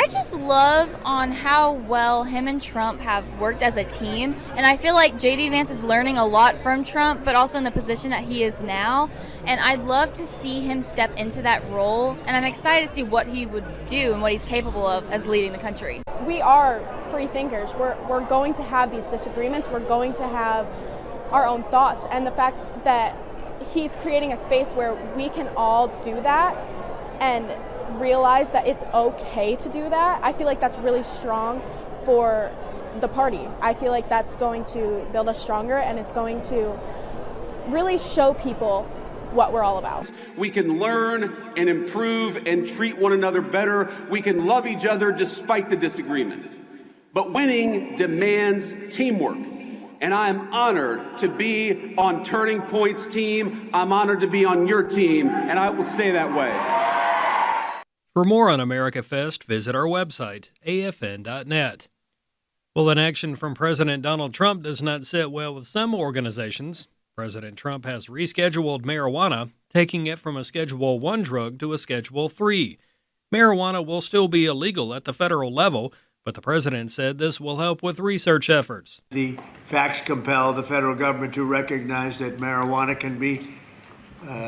I just love on how well him and Trump have worked as a team, and I feel like J.D. Vance is learning a lot from Trump, but also in the position that he is now, and I'd love to see him step into that role, and I'm excited to see what he would do and what he's capable of as leading the country. We are free thinkers. We're going to have these disagreements. We're going to have our own thoughts, and the fact that he's creating a space where we can all do that and realize that it's okay to do that, I feel like that's really strong for the party. I feel like that's going to build us stronger, and it's going to really show people what we're all about. We can learn and improve and treat one another better. We can love each other despite the disagreement. But winning demands teamwork. And I am honored to be on Turning Point's team. I'm honored to be on your team, and I will stay that way. For more on America Fest, visit our website, afn.net. Well, inaction from President Donald Trump does not sit well with some organizations. President Trump has rescheduled marijuana, taking it from a Schedule 1 drug to a Schedule 3. Marijuana will still be illegal at the federal level, but the president said this will help with research efforts. The facts compel the federal government to recognize that marijuana can be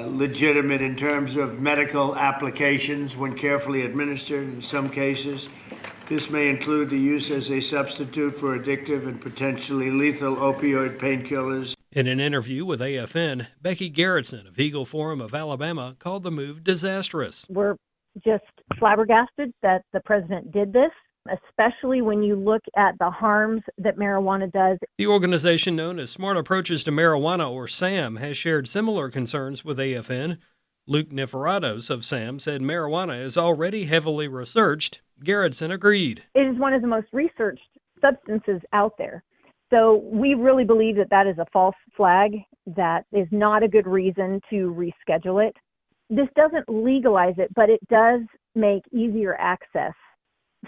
legitimate in terms of medical applications when carefully administered. In some cases, this may include the use as a substitute for addictive and potentially lethal opioid painkillers. In an interview with AFN, Becky Garrettson of Eagle Forum of Alabama called the move disastrous. We're just flabbergasted that the president did this, especially when you look at the harms that marijuana does. The organization known as Smart Approaches to Marijuana, or SAM, has shared similar concerns with AFN. Luke Niferatos of SAM said marijuana is already heavily researched. Garrettson agreed. It is one of the most researched substances out there. So we really believe that that is a false flag. That is not a good reason to reschedule it. This doesn't legalize it, but it does make easier access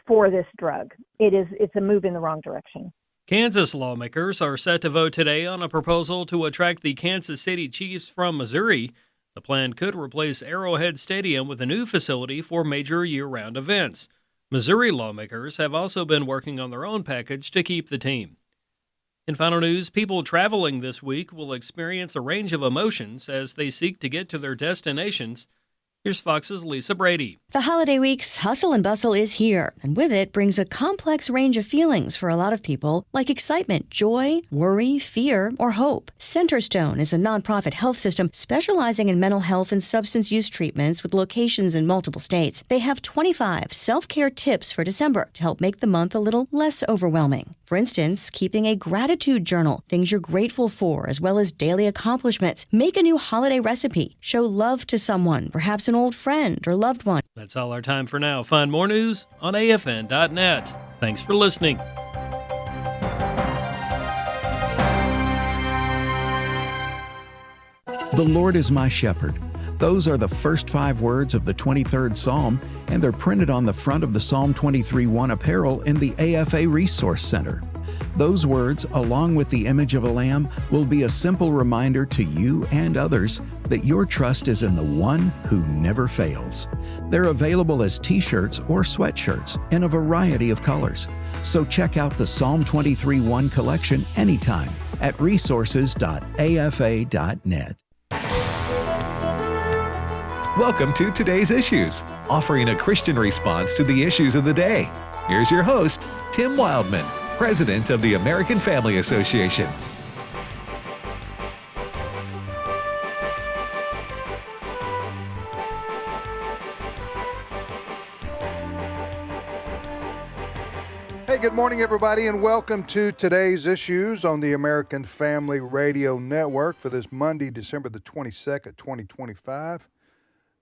for this drug. It's a move in the wrong direction. Kansas lawmakers are set to vote today on a proposal to attract the Kansas City Chiefs from Missouri. The plan could replace Arrowhead Stadium with a new facility for major year-round events. Missouri lawmakers have also been working on their own package to keep the team. In final news, people traveling this week will experience a range of emotions as they seek to get to their destinations. Here's Fox's Lisa Brady. The holiday week's hustle and bustle is here, and with it brings a complex range of feelings for a lot of people, like excitement, joy, worry, fear, or hope. Centerstone is a nonprofit health system specializing in mental health and substance use treatments with locations in multiple states. They have 25 self-care tips for December to help make the month a little less overwhelming. For instance, keeping a gratitude journal, things you're grateful for, as well as daily accomplishments. Make a new holiday recipe. Show love to someone, perhaps an old friend or loved one. That's all our time for now. Find more news on afn.net. Thanks for listening. The Lord is my shepherd. Those are the first 5 words of the 23rd Psalm, and they're printed on the front of the Psalm 23:1 apparel in the AFA Resource Center. Those words, along with the image of a lamb, will be a simple reminder to you and others that your trust is in the one who never fails. They're available as t-shirts or sweatshirts in a variety of colors. So check out the Psalm 23:1 collection anytime at resources.afa.net. Welcome to Today's Issues, offering a Christian response to the issues of the day. Here's your host, Tim Wildmon, President of the American Family Association. Hey, good morning, everybody, and welcome to Today's Issues on the American Family Radio Network for this Monday, December the 22nd, 2025.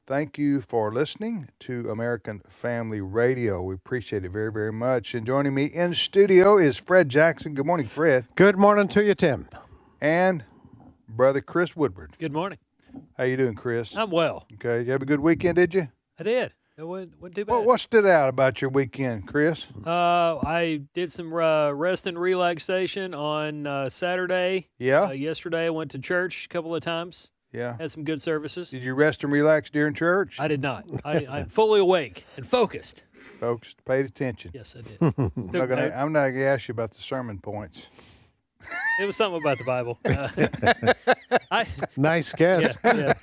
Thank you for listening to American Family Radio. We appreciate it very, very much. And joining me in studio is Fred Jackson. Good morning, Fred. Good morning to you, Tim. And Brother Chris Woodward. Good morning. How you doing, Chris? I'm well. Okay. You have a good weekend, did you? I did. It wasn't too bad. What stood out about your weekend, Chris? I did some rest and relaxation on Saturday. Yeah? Yesterday I went to church a couple of times. Yeah. Had some good services. Did you rest and relax during church? I did not. I'm fully awake and focused. Folks, paid attention. Yes, I did. I'm not gonna ask you about the sermon points. It was something about the Bible. Nice guess. Yeah.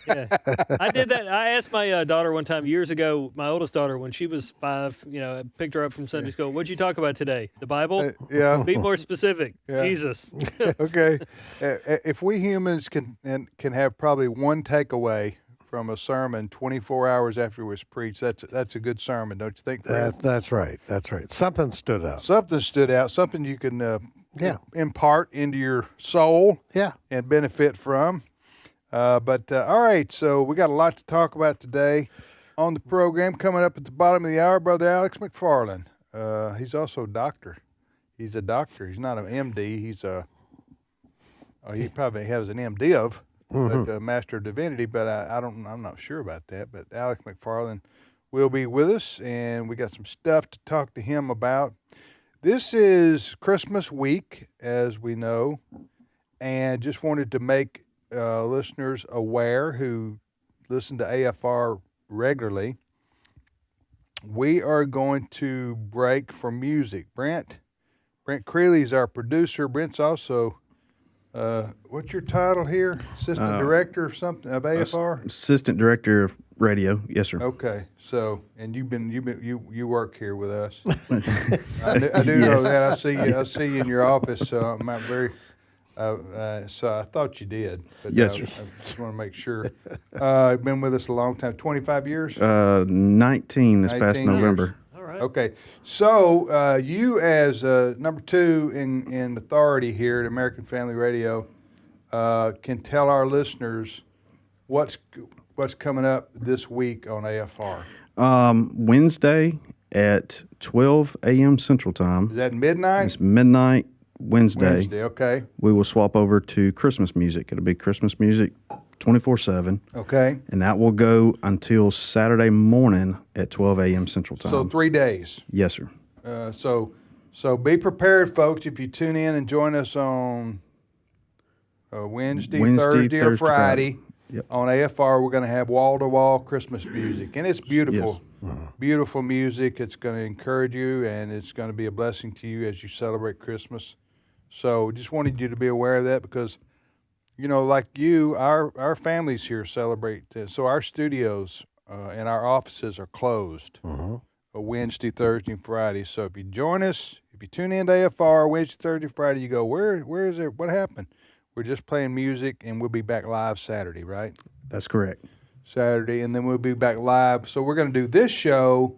I did that. I asked my daughter one time years ago, my oldest daughter, when she was 5, I picked her up from Sunday school. What'd you talk about today? The Bible? Yeah. Be more specific. Yeah. Jesus. Okay. If we humans can have probably one takeaway from a sermon 24 hours after it was preached, that's a good sermon, don't you think, Fred? That's right. That's right. Something stood out. Something stood out. Something you can impart into your soul. Yeah. And benefit from. But all right, so we got a lot to talk about today on the program. Coming up at the bottom of the hour, Brother Alex McFarland. He's also a doctor. He's a doctor. He's not an MD. He probably has an MD of, like a Master of Divinity, but I'm not sure about that. But Alex McFarland will be with us, and we got some stuff to talk to him about. This is Christmas week, as we know, and just wanted to make listeners aware who listen to AFR regularly. We are going to break for music. Brent Creeley's our producer. Brent's also, what's your title here? Assistant Director of something of AFR? Assistant Director of Radio. Yes, sir. Okay. So, and you work here with us. I do know that. I see you in your office. So I'm not very. So I thought you did. But yes, sir. I just want to make sure. You've been with us a long time. 25 years. 19 this past November. All right. Okay. So you, as number 2 in authority here at American Family Radio, can tell our listeners what's coming up this week on AFR. Wednesday at 12 a.m. Central Time. Is that midnight? It's midnight Wednesday. Wednesday, okay. We will swap over to Christmas music. It'll be Christmas music 24/7. Okay. And that will go until Saturday morning at 12 a.m. Central Time. So 3 days. Yes, sir. So be prepared, folks, if you tune in and join us on Wednesday, Thursday, or Friday. Yep. On AFR, we're going to have wall-to-wall Christmas music, and it's beautiful. Yes. Beautiful music. It's going to encourage you, and it's going to be a blessing to you as you celebrate Christmas. So just wanted you to be aware of that because, like you, our families here celebrate. So our studios and our offices are closed Wednesday, Thursday, and Friday. So if you join us, if you tune in to AFR Wednesday, Thursday, Friday, you go, where is it? What happened? We're just playing music, and we'll be back live Saturday, right? That's correct. Saturday, and then we'll be back live. So we're going to do this show,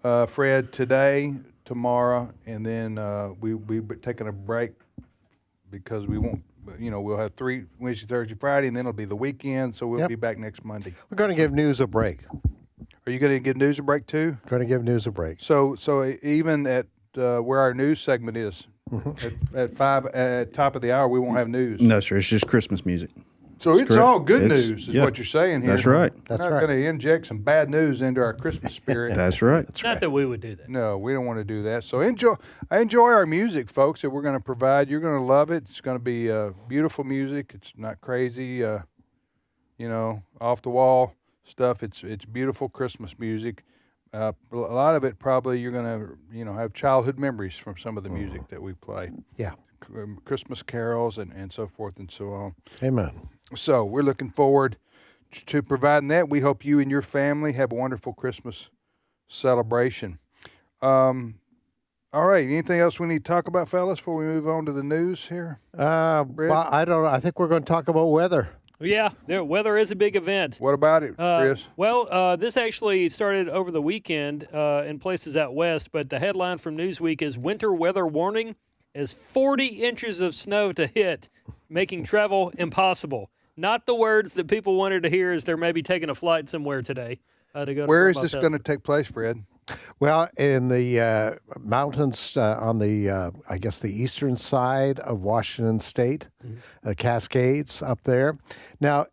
Fred, today, tomorrow, and then we'll be taking a break because we won't, we'll have 3 Wednesday, Thursday, Friday, and then it'll be the weekend, so we'll be back next Monday. We're going to give news a break. Are you going to give news a break, too? Going to give news a break. So even at where our news segment is, at 5 at top of the hour, we won't have news. No, sir. It's just Christmas music. So it's all good news, is what you're saying here. That's right. We're not going to inject some bad news into our Christmas spirit. That's right. Not that we would do that. No, we don't want to do that. So enjoy our music, folks, that we're going to provide. You're going to love it. It's going to be beautiful music. It's not crazy, off the wall stuff. It's beautiful Christmas music. A lot of it probably you're going to have childhood memories from some of the music that we play. Yeah. Christmas carols and so forth and so on. Amen. So we're looking forward to providing that. We hope you and your family have a wonderful Christmas celebration. All right. Anything else we need to talk about, fellas, before we move on to the news here? Well, I don't know. I think we're going to talk about weather. Yeah, weather is a big event. What about it, Chris? This actually started over the weekend in places out west, but the headline from Newsweek is winter weather warning as 40 inches of snow to hit, making travel impossible. Not the words that people wanted to hear as they're maybe taking a flight somewhere today to go. Where is this going to take place, Fred? Well, in the mountains on the, I guess, the eastern side of Washington State, Cascades up there. Now,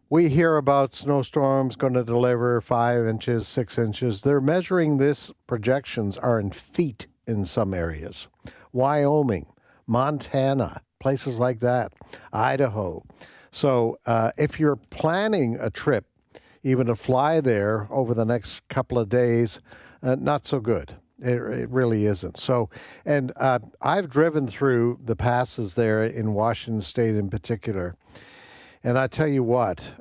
we hear about snowstorms going to deliver 5 inches, 6 inches. They're measuring this, projections are in feet in some areas. Wyoming, Montana, places like that, Idaho. So if you're planning a trip, even to fly there over the next couple of days, not so good. It really isn't. So, and I've driven through the passes there in Washington State in particular, and I tell you what,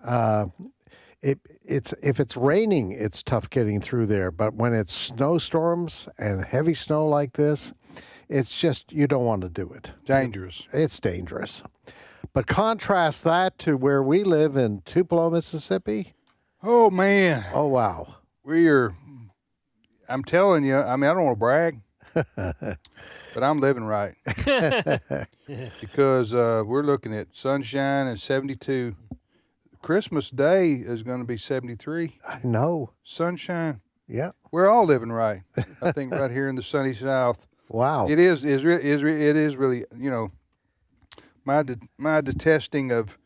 it's if it's raining, it's tough getting through there. But when it's snowstorms and heavy snow like this, it's just, you don't want to do it. Dangerous. It's dangerous. But contrast that to where we live in Tupelo, Mississippi. Oh, man. Oh, wow. I'm telling you, I mean, I don't want to brag, but I'm living right. Because we're looking at sunshine and 72. Christmas Day is going to be 73. I know. Sunshine. Yeah. We're all living right. I think right here in the sunny South. Wow. It is really, you know, my detesting of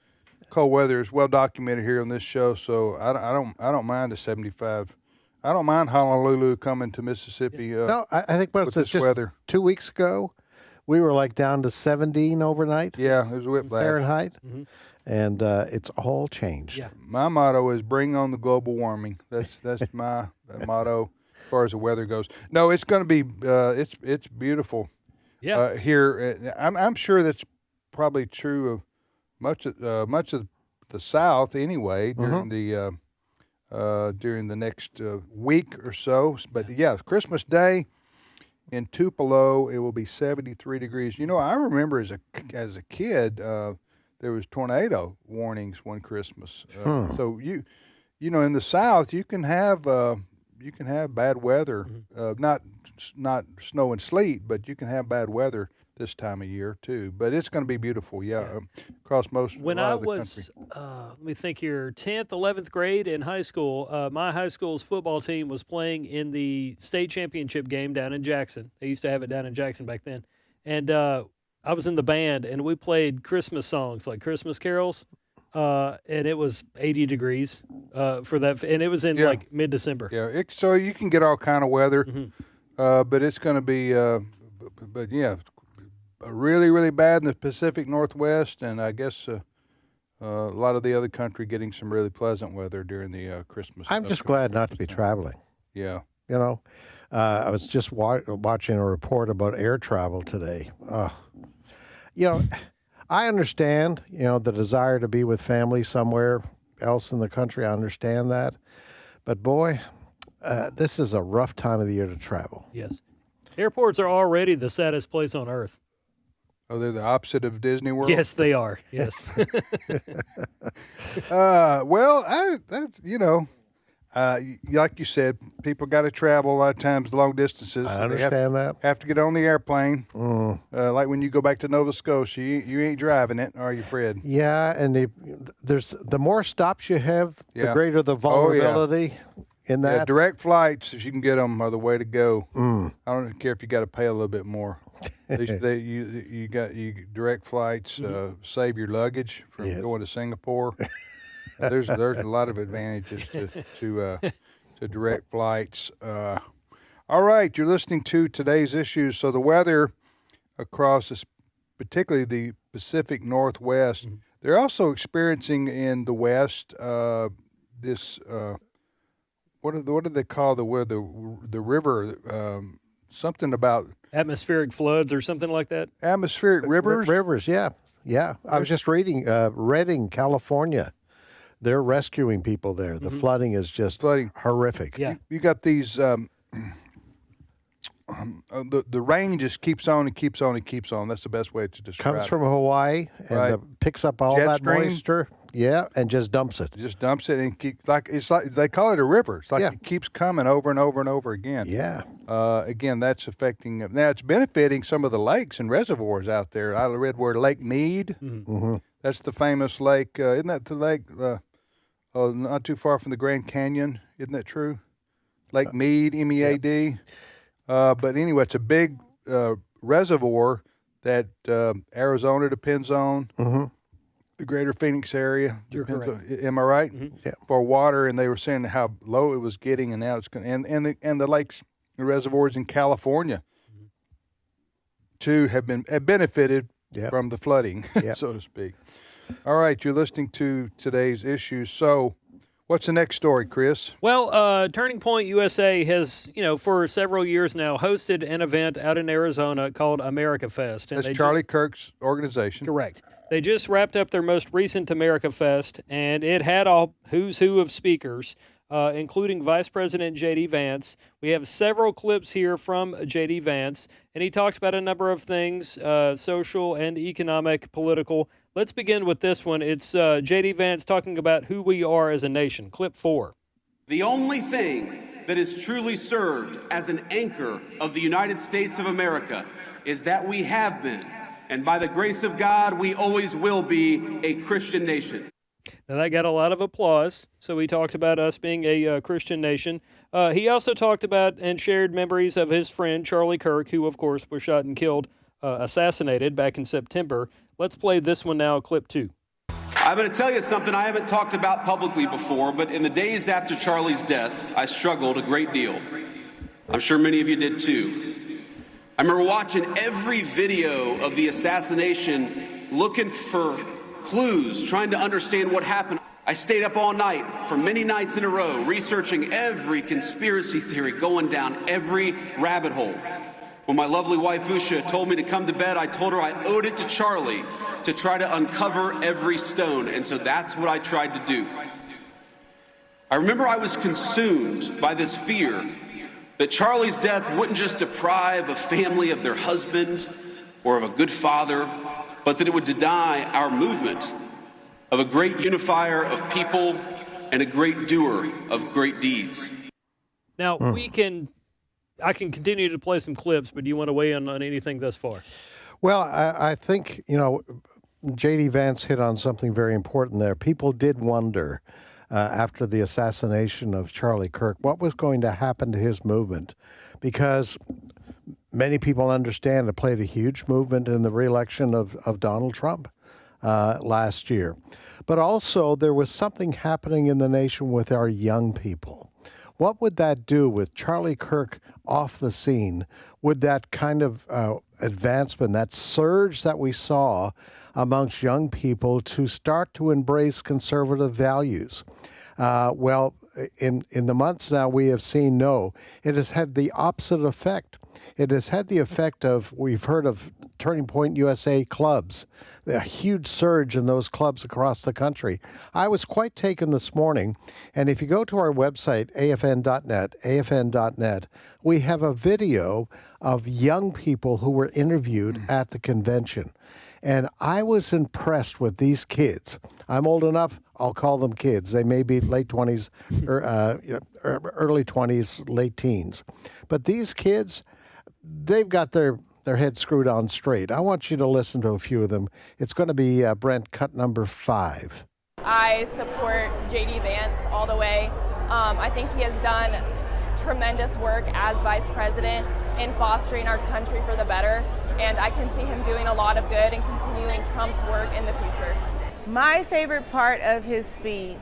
cold weather is well documented here on this show. So I don't mind the 75. I don't mind Honolulu coming to Mississippi. No, I think with this just weather. 2 weeks ago, we were like down to 17 overnight. Yeah, it was whiplash. Fahrenheit. Mm-hmm. And it's all changed. Yeah. My motto is bring on the global warming. That's my motto as far as the weather goes. No, it's going to be it's beautiful. Yeah. Here, I'm sure that's probably true of much of the South anyway during the next week or so. But yeah, Christmas Day in Tupelo, it will be 73 degrees. You know, I remember as a kid. There was tornado warnings one Christmas. So you know, in the South, you can have bad weather, not snow and sleet, but you can have bad weather this time of year too. But it's going to be beautiful, across most when a lot I of the was, country. let me think here, 10th, 11th grade in high school, my high school's football team was playing in the state championship game down in Jackson. They used to have it down in Jackson back then, and I was in the band, and we played Christmas songs, like Christmas carols, and it was 80 degrees for that, and it was in like mid-December. Yeah, so you can get all kind of weather, but it's going to be, but yeah, really, really bad in the Pacific Northwest, and I guess a lot of the other country getting some really pleasant weather during the Christmas. I'm just glad not to be traveling. Yeah. You know, I was just watching a report about air travel today. You know, I understand, you know, the desire to be with family somewhere else in the country. I understand that. But boy, this is a rough time of the year to travel. Yes. Airports are already the saddest place on earth. Oh, they're the opposite of Disney World? Yes, they are. Yes. Well, you know, like you said, people got to travel a lot of times long distances. I understand that. Have to get on the airplane. Like when you go back to Nova Scotia, you ain't driving it, are you, Fred? Yeah, and the more stops you have, the greater the vulnerability in that. Yeah, direct flights, if you can get them, are the way to go. I don't care if you got to pay a little bit more. At least you direct flights, save your luggage from going to Singapore. There's a lot of advantages to direct flights. All right, you're listening to today's issues. So the weather across particularly the Pacific Northwest, they're also experiencing in the West this what do they call the river? Something about atmospheric floods or something like that. Atmospheric rivers. Rivers, yeah. I was just reading Redding, California. They're rescuing people there. The flooding is just horrific. Yeah. You got these, the rain just keeps on and keeps on and keeps on. That's the best way to describe it. Comes from Hawaii and picks up all Jet that stream. moisture. Yeah, and just dumps it. Just dumps it and it's like they call it a river. It's like it keeps coming over and over and over again. Yeah. Again, that's affecting. Now it's benefiting some of the lakes and reservoirs out there. I read where Lake Mead. That's the famous lake. Isn't that the lake? Not too far from the Grand Canyon. Isn't that true? Lake Mead, MEAD. But anyway, it's a big reservoir that Arizona depends on. The greater Phoenix area. You're correct. Am I right? Yeah. For water, and they were saying how low it was getting, and now it's going. And the lakes, the reservoirs in California, too, have benefited from the flooding, so to speak. All right, you're listening to today's issues. So, What's the next story, Chris? Well, Turning Point USA has, for several years now, hosted an event out in Arizona called America Fest. And that's Charlie Kirk's organization. Correct. They just wrapped up their most recent America Fest, and it had a who's who of speakers, including Vice President J.D. Vance. We have several clips here from J.D. Vance, and he talked about a number of things, social and economic, political. Let's begin with this one. It's J.D. Vance talking about who we are as a nation. Clip 4. The only thing that has truly served as an anchor of the United States of America is that we have been, and by the grace of God, we always will be, a Christian nation. Now, that got a lot of applause. So he talked about us being a Christian nation. He also talked about and shared memories of his friend Charlie Kirk, who, of course, was shot and killed, assassinated back in September. Let's play this one now, clip 2. I'm going to tell you something I haven't talked about publicly before, but in the days after Charlie's death, I struggled a great deal. I'm sure many of you did too. I remember watching every video of the assassination, looking for clues, trying to understand what happened. I stayed up all night for many nights in a row, researching every conspiracy theory, going down every rabbit hole. When my lovely wife, Usha, told me to come to bed, I told her I owed it to Charlie to try to uncover every stone, and so that's what I tried to do. I remember I was consumed by this fear that Charlie's death wouldn't just deprive a family of their husband or of a good father, but that it would deny our movement of a great unifier of people and a great doer of great deeds. Now, I can continue to play some clips, but do you want to weigh in on anything thus far? Well, I think, J.D. Vance hit on something very important there. People did wonder after the assassination of Charlie Kirk what was going to happen to his movement, because many people understand it played a huge movement in the re-election of Donald Trump last year. But also there was something happening in the nation with our young people. What would that do with Charlie Kirk off the scene? Would that kind of advancement, that surge that we saw amongst young people to start to embrace conservative values? Well, in the months now we have seen no. It has had the opposite effect. It has had the effect of, we've heard of Turning Point USA clubs, a huge surge in those clubs across the country. I was quite taken this morning, and if you go to our website, afn.net, we have a video of young people who were interviewed at the convention. And I was impressed with these kids. I'm old enough, I'll call them kids. They may be late 20s, or early 20s, late teens. But these kids, they've got their heads screwed on straight. I want you to listen to a few of them. It's going to be Brent, cut number 5. I support J.D. Vance all the way. I think he has done tremendous work as vice president in fostering our country for the better, and I can see him doing a lot of good and continuing Trump's work in the future. My favorite part of his speech,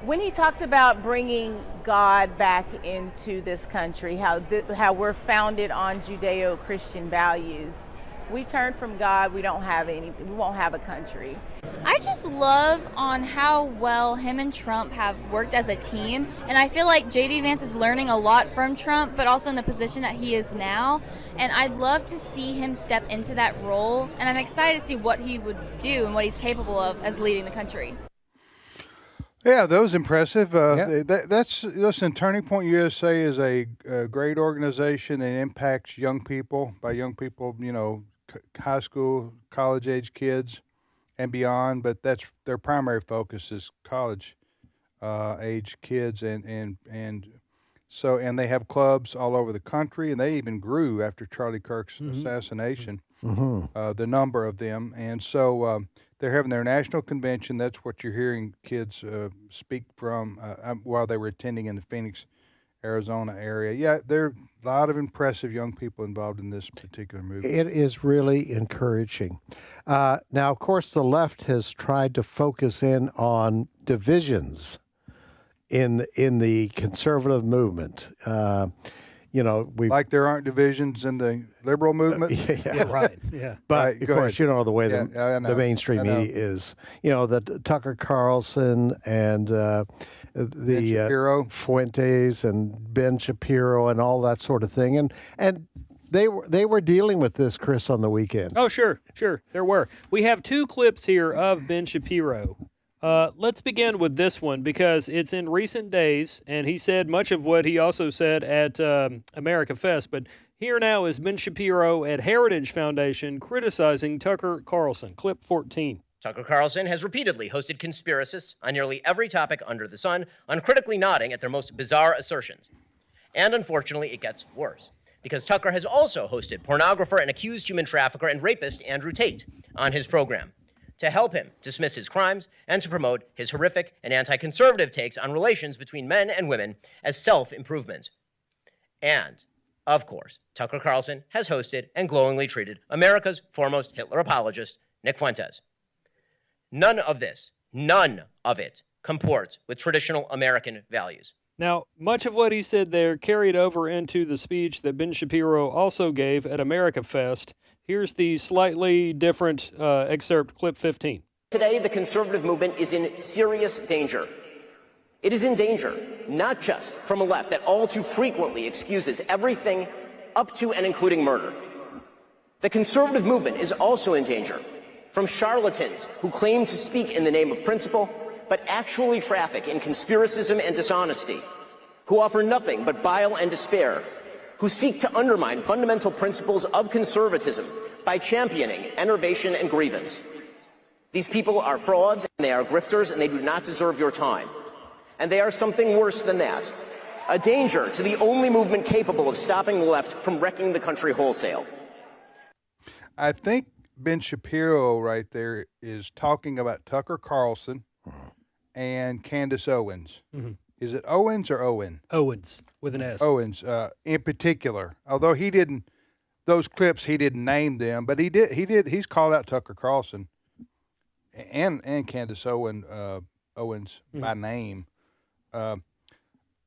when he talked about bringing God back into this country, how we're founded on Judeo-Christian values. If we turn from God, we don't have anything. We won't have a country. I just love on how well him and Trump have worked as a team, and I feel like J.D. Vance is learning a lot from Trump, but also in the position that he is now, and I'd love to see him step into that role, and I'm excited to see what he would do and what he's capable of as leading the country. Yeah, that was impressive. Listen, Turning Point USA is a great organization and impacts young people. By young people, high school, college-age kids and beyond, but that's their primary focus is college age kids, and they have clubs all over the country, and they even grew after Charlie Kirk's assassination, the number of them, and so they're having their national convention. That's what you're hearing kids speak from while they were attending in the Phoenix, Arizona area. Yeah, there are a lot of impressive young people involved in this particular movement. It is really encouraging. Now, of course, the left has tried to focus in on divisions in the conservative movement. we like there aren't divisions in the liberal movement. Yeah, right. Yeah. But Go of course, ahead. the way Yeah, I know. the mainstream I know. media is, that Tucker Carlson and Ben Shapiro. Fuentes and Ben Shapiro and all that sort of thing, and they were dealing with this, Chris, on the weekend. Oh, sure. There were. We have 2 clips here of Ben Shapiro. Let's begin with this one because it's in recent days, and he said much of what he also said at America Fest. But here now is Ben Shapiro at Heritage Foundation criticizing Tucker Carlson. Clip 14. Tucker Carlson has repeatedly hosted conspiracists on nearly every topic under the sun, uncritically nodding at their most bizarre assertions. And unfortunately, it gets worse, because Tucker has also hosted pornographer and accused human trafficker and rapist Andrew Tate on his program to help him dismiss his crimes and to promote his horrific and anti-conservative takes on relations between men and women as self-improvement. And, of course, Tucker Carlson has hosted and glowingly treated America's foremost Hitler apologist, Nick Fuentes. None of it comports with traditional American values. Now, much of what he said there carried over into the speech that Ben Shapiro also gave at America Fest. Here's the slightly different excerpt, clip 15. Today, the conservative movement is in serious danger. It is in danger, not just from a left that all too frequently excuses everything up to and including murder. The conservative movement is also in danger from charlatans who claim to speak in the name of principle, but actually traffic in conspiracism and dishonesty, who offer nothing but bile and despair, who seek to undermine fundamental principles of conservatism by championing enervation and grievance. These people are frauds, and they are grifters, and they do not deserve your time. And they are something worse than that, a danger to the only movement capable of stopping the left from wrecking the country wholesale. I think Ben Shapiro right there is talking about Tucker Carlson and Candace Owens. Mm-hmm. Is it Owens or Owen? Owens, with an S. Owens, in particular. Although he didn't, those clips, he didn't name them, but he did. He's called out Tucker Carlson and Candace Owens by name.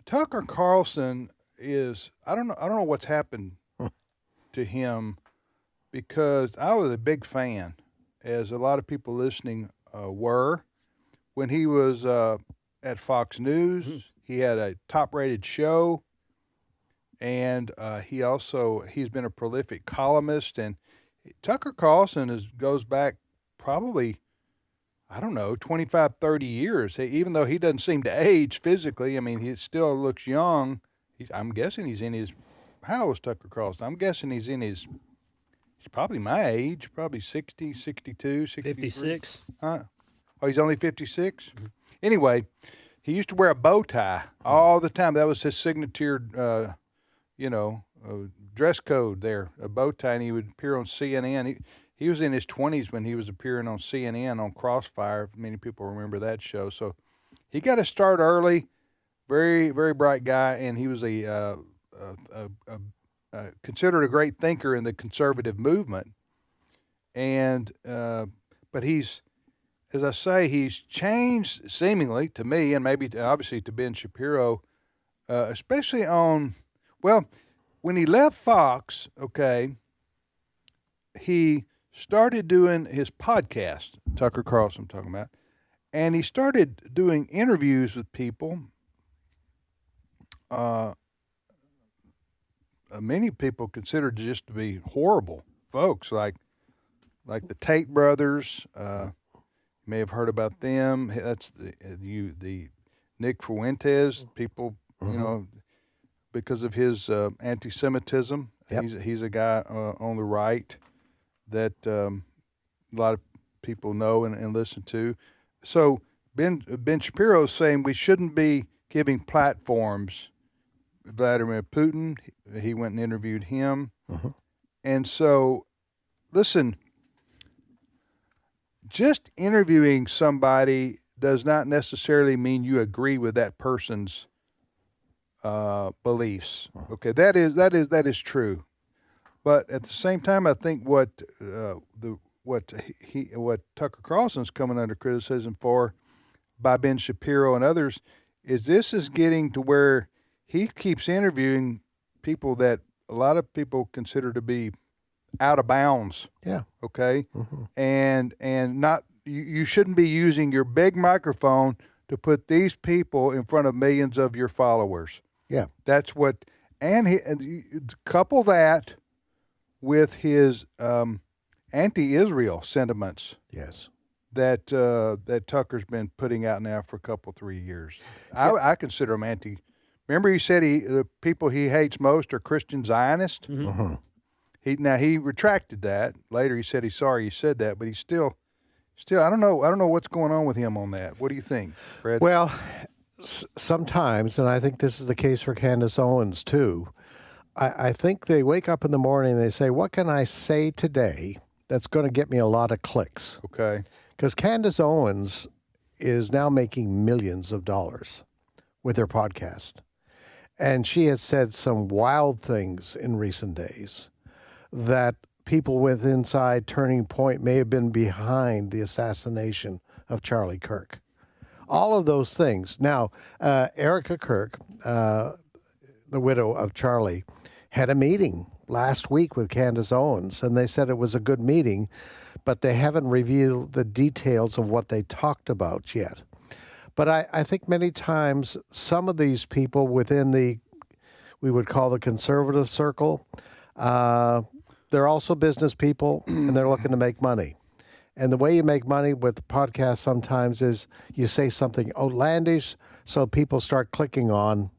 Tucker Carlson is, I don't know what's happened to him, because I was a big fan, as a lot of people listening were, when he was at Fox News. Mm-hmm. He had a top-rated show, and he's been a prolific columnist. And Tucker Carlson goes back probably, 25, 30 years. Even though he doesn't seem to age physically, I mean, he still looks young. I'm guessing he's in his, how old is Tucker Carlson? I'm guessing he's probably my age, probably 60, 62, 63. 56. Oh, he's only 56? Mm-hmm. Anyway, he used to wear a bow tie all the time. That was his signature, dress code there, a bow tie, and he would appear on CNN. He was in his 20s when he was appearing on CNN on Crossfire. Many people remember that show. So he got to start early, very, very bright guy, and he was considered a great thinker in the conservative movement. And but he's, as I say, he's changed seemingly to me, and maybe obviously to Ben Shapiro, especially on, when he left Fox, he started doing his podcast, Tucker Carlson I'm talking about, and he started doing interviews with people. Many people considered just to be horrible folks, like the Tate brothers. You may have heard about them. That's the Nick Fuentes. People, because of his anti-Semitism. Yep. He's a guy on the right that a lot of people know and listen to. So Ben Shapiro is saying we shouldn't be giving platforms. Vladimir Putin, he went and interviewed him. Uh-huh. And so, listen, just interviewing somebody does not necessarily mean you agree with that person's beliefs. Uh-huh. Okay, that is true. But at the same time, I think what Tucker Carlson's coming under criticism for by Ben Shapiro and others is this is getting to where he keeps interviewing people that a lot of people consider to be out of bounds. Yeah. Okay. And not you shouldn't be using your big microphone to put these people in front of millions of your followers. Yeah. That's what, and couple that with his anti-Israel sentiments. Yes. That Tucker's been putting out now for 3 years. I consider him anti. Remember, he said the people he hates most are Christian Zionists. He retracted that later. He said he's sorry he said that, but he's still I don't know what's going on with him on that. What do you think, Fred? Well, sometimes, and I think this is the case for Candace Owens too. I think they wake up in the morning and they say, "What can I say today that's going to get me a lot of clicks?" Okay. Because Candace Owens is now making millions of dollars with her podcast. And she has said some wild things in recent days that people with inside Turning Point may have been behind the assassination of Charlie Kirk. All of those things. Now, Erica Kirk, the widow of Charlie, had a meeting last week with Candace Owens, and they said it was a good meeting, but they haven't revealed the details of what they talked about yet. But I think many times some of these people within we would call the conservative circle, they're also business people and they're looking to make money. And the way you make money with podcasts sometimes is you say something outlandish so people start clicking on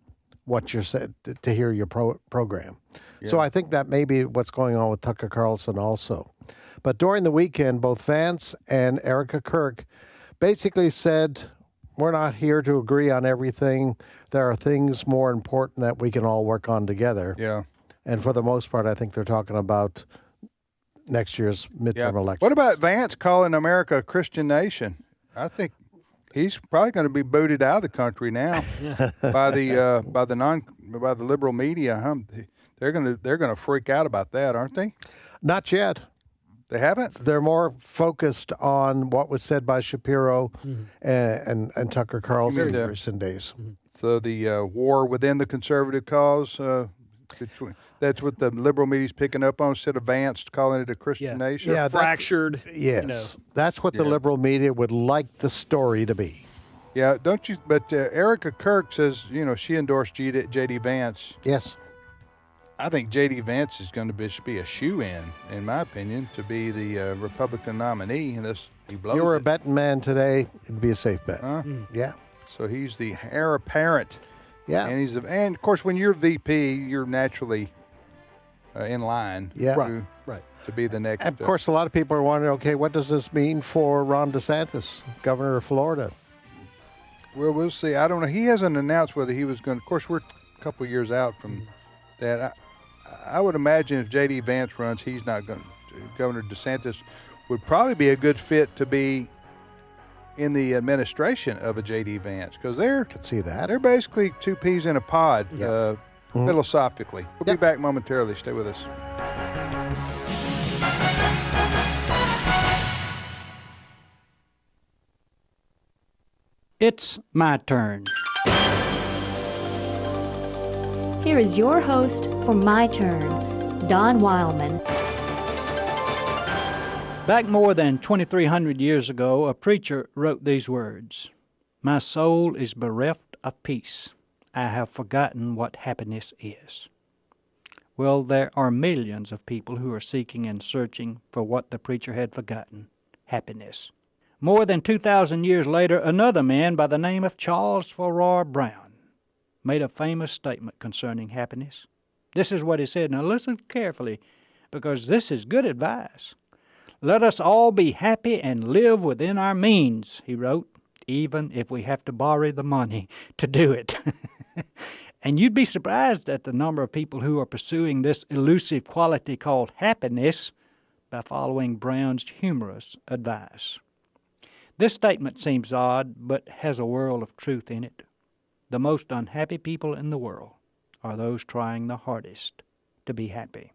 what you're said to hear your program. Yeah. So I think that may be what's going on with Tucker Carlson also. But during the weekend, both Vance and Erica Kirk basically said, we're not here to agree on everything. There are things more important that we can all work on together. Yeah. And for the most part, I think they're talking about next year's midterm election. What about Vance calling America a Christian nation? I think he's probably going to be booted out of the country now by the liberal media. They're going to freak out about that, aren't they? Not yet. They haven't? They're more focused on what was said by Shapiro and Tucker Carlson in recent days. So the war within the conservative cause, that's what the liberal media's picking up on instead of Vance calling it a Christian nation? Yeah, fractured. Yes. That's what the liberal media would like the story to be. Yeah, don't you? But Erica Kirk says, she endorsed J.D. Vance. Yes. I think J.D. Vance is going to be a shoo-in my opinion, to be the Republican nominee. Unless he blows You were it. a betting man today, it'd be a safe bet. Yeah. So he's the heir apparent. Yeah. And of course, when you're VP, you're naturally in line to be the next. And of course, a lot of people are wondering, okay, what does this mean for Ron DeSantis, governor of Florida? Well, we'll see. I don't know. He hasn't announced whether he was going to. Of course, we're a couple of years out from that. I would imagine if J.D. Vance runs, he's not going to. Governor DeSantis would probably be a good fit to be in the administration of a J.D. Vance, because could see that. They're basically two peas in a pod, philosophically. We'll be back momentarily. Stay with us. It's my turn. Here is your host for My Turn, Don Wildmon. Back more than 2,300 years ago, a preacher wrote these words: "My soul is bereft of peace. I have forgotten what happiness is." Well, there are millions of people who are seeking and searching for what the preacher had forgotten: happiness. More than 2,000 years later, another man by the name of Charles Farrar Brown made a famous statement concerning happiness. This is what he said. Now listen carefully, because this is good advice. "Let us all be happy and live within our means," he wrote, "even if we have to borrow the money to do it." And you'd be surprised at the number of people who are pursuing this elusive quality called happiness by following Brown's humorous advice. This statement seems odd, but has a world of truth in it. The most unhappy people in the world are those trying the hardest to be happy.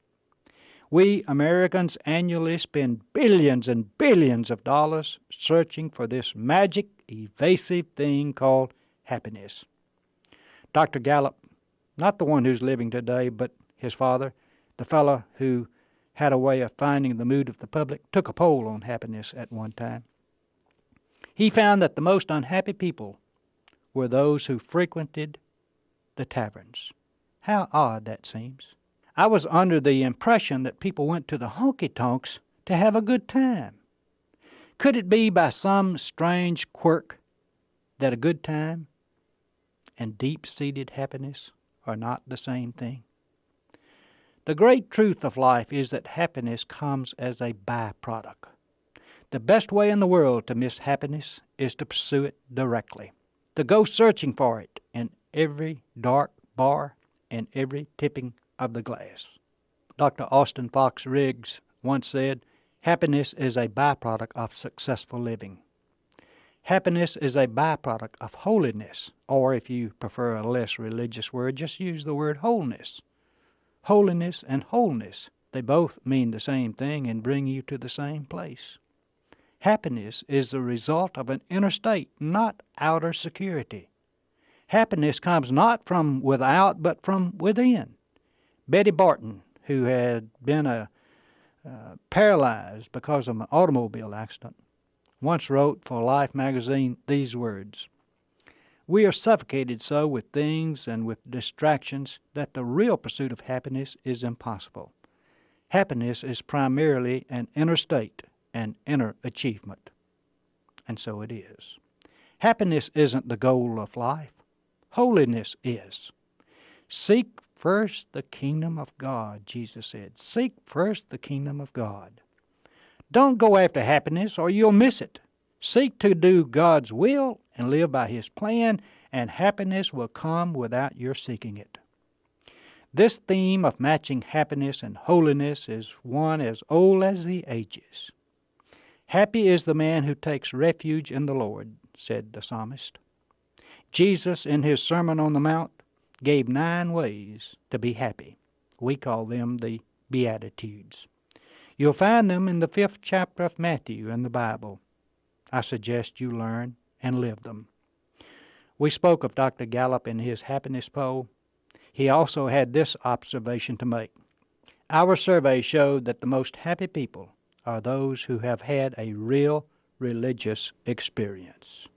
We Americans annually spend billions and billions of dollars searching for this magic, evasive thing called happiness. Dr. Gallup Not the one who's living today, but his father, the fellow who had a way of finding the mood of the public, took a poll on happiness at one time. He found that the most unhappy people were those who frequented the taverns. How odd that seems. I was under the impression that people went to the honky-tonks to have a good time. Could it be by some strange quirk that a good time and deep-seated happiness are not the same thing? The great truth of life is that happiness comes as a byproduct. The best way in the world to miss happiness is to pursue it directly, to go searching for it in every dark bar and every tipping of the glass. Dr. Austin Fox Riggs once said, "Happiness is a byproduct of successful living." Happiness is a byproduct of holiness, or if you prefer a less religious word, just use the word wholeness. Holiness and wholeness, they both mean the same thing and bring you to the same place. Happiness is the result of an inner state, not outer security. Happiness comes not from without, but from within. Betty Barton, who had been paralyzed because of an automobile accident, once wrote for Life magazine these words, "We are suffocated so with things and with distractions that the real pursuit of happiness is impossible. Happiness is primarily an inner state, an inner achievement." And so it is. Happiness isn't the goal of life. Holiness is. Seek first the kingdom of God, Jesus said. Seek first the kingdom of God. Don't go after happiness or you'll miss it. Seek to do God's will and live by His plan, and happiness will come without your seeking it. This theme of matching happiness and holiness is one as old as the ages. "Happy is the man who takes refuge in the Lord," said the psalmist. Jesus, in His Sermon on the Mount, gave 9 ways to be happy. We call them the Beatitudes. You'll find them in the 5th chapter of Matthew in the Bible. I suggest you learn and live them. We spoke of Dr. Gallup in his happiness poll. He also had this observation to make. Our survey showed that the most happy people are those who have had a real religious experience.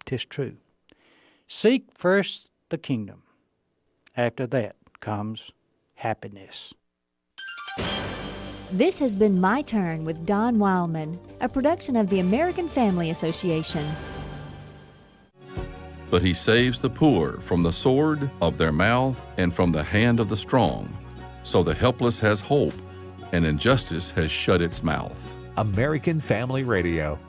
'Tis true. Seek first the kingdom. After that comes happiness. This has been My Turn with Don Wildmon, a production of the American Family Association. But he saves the poor from the sword of their mouth and from the hand of the strong. So the helpless has hope, and injustice has shut its mouth. American Family Radio.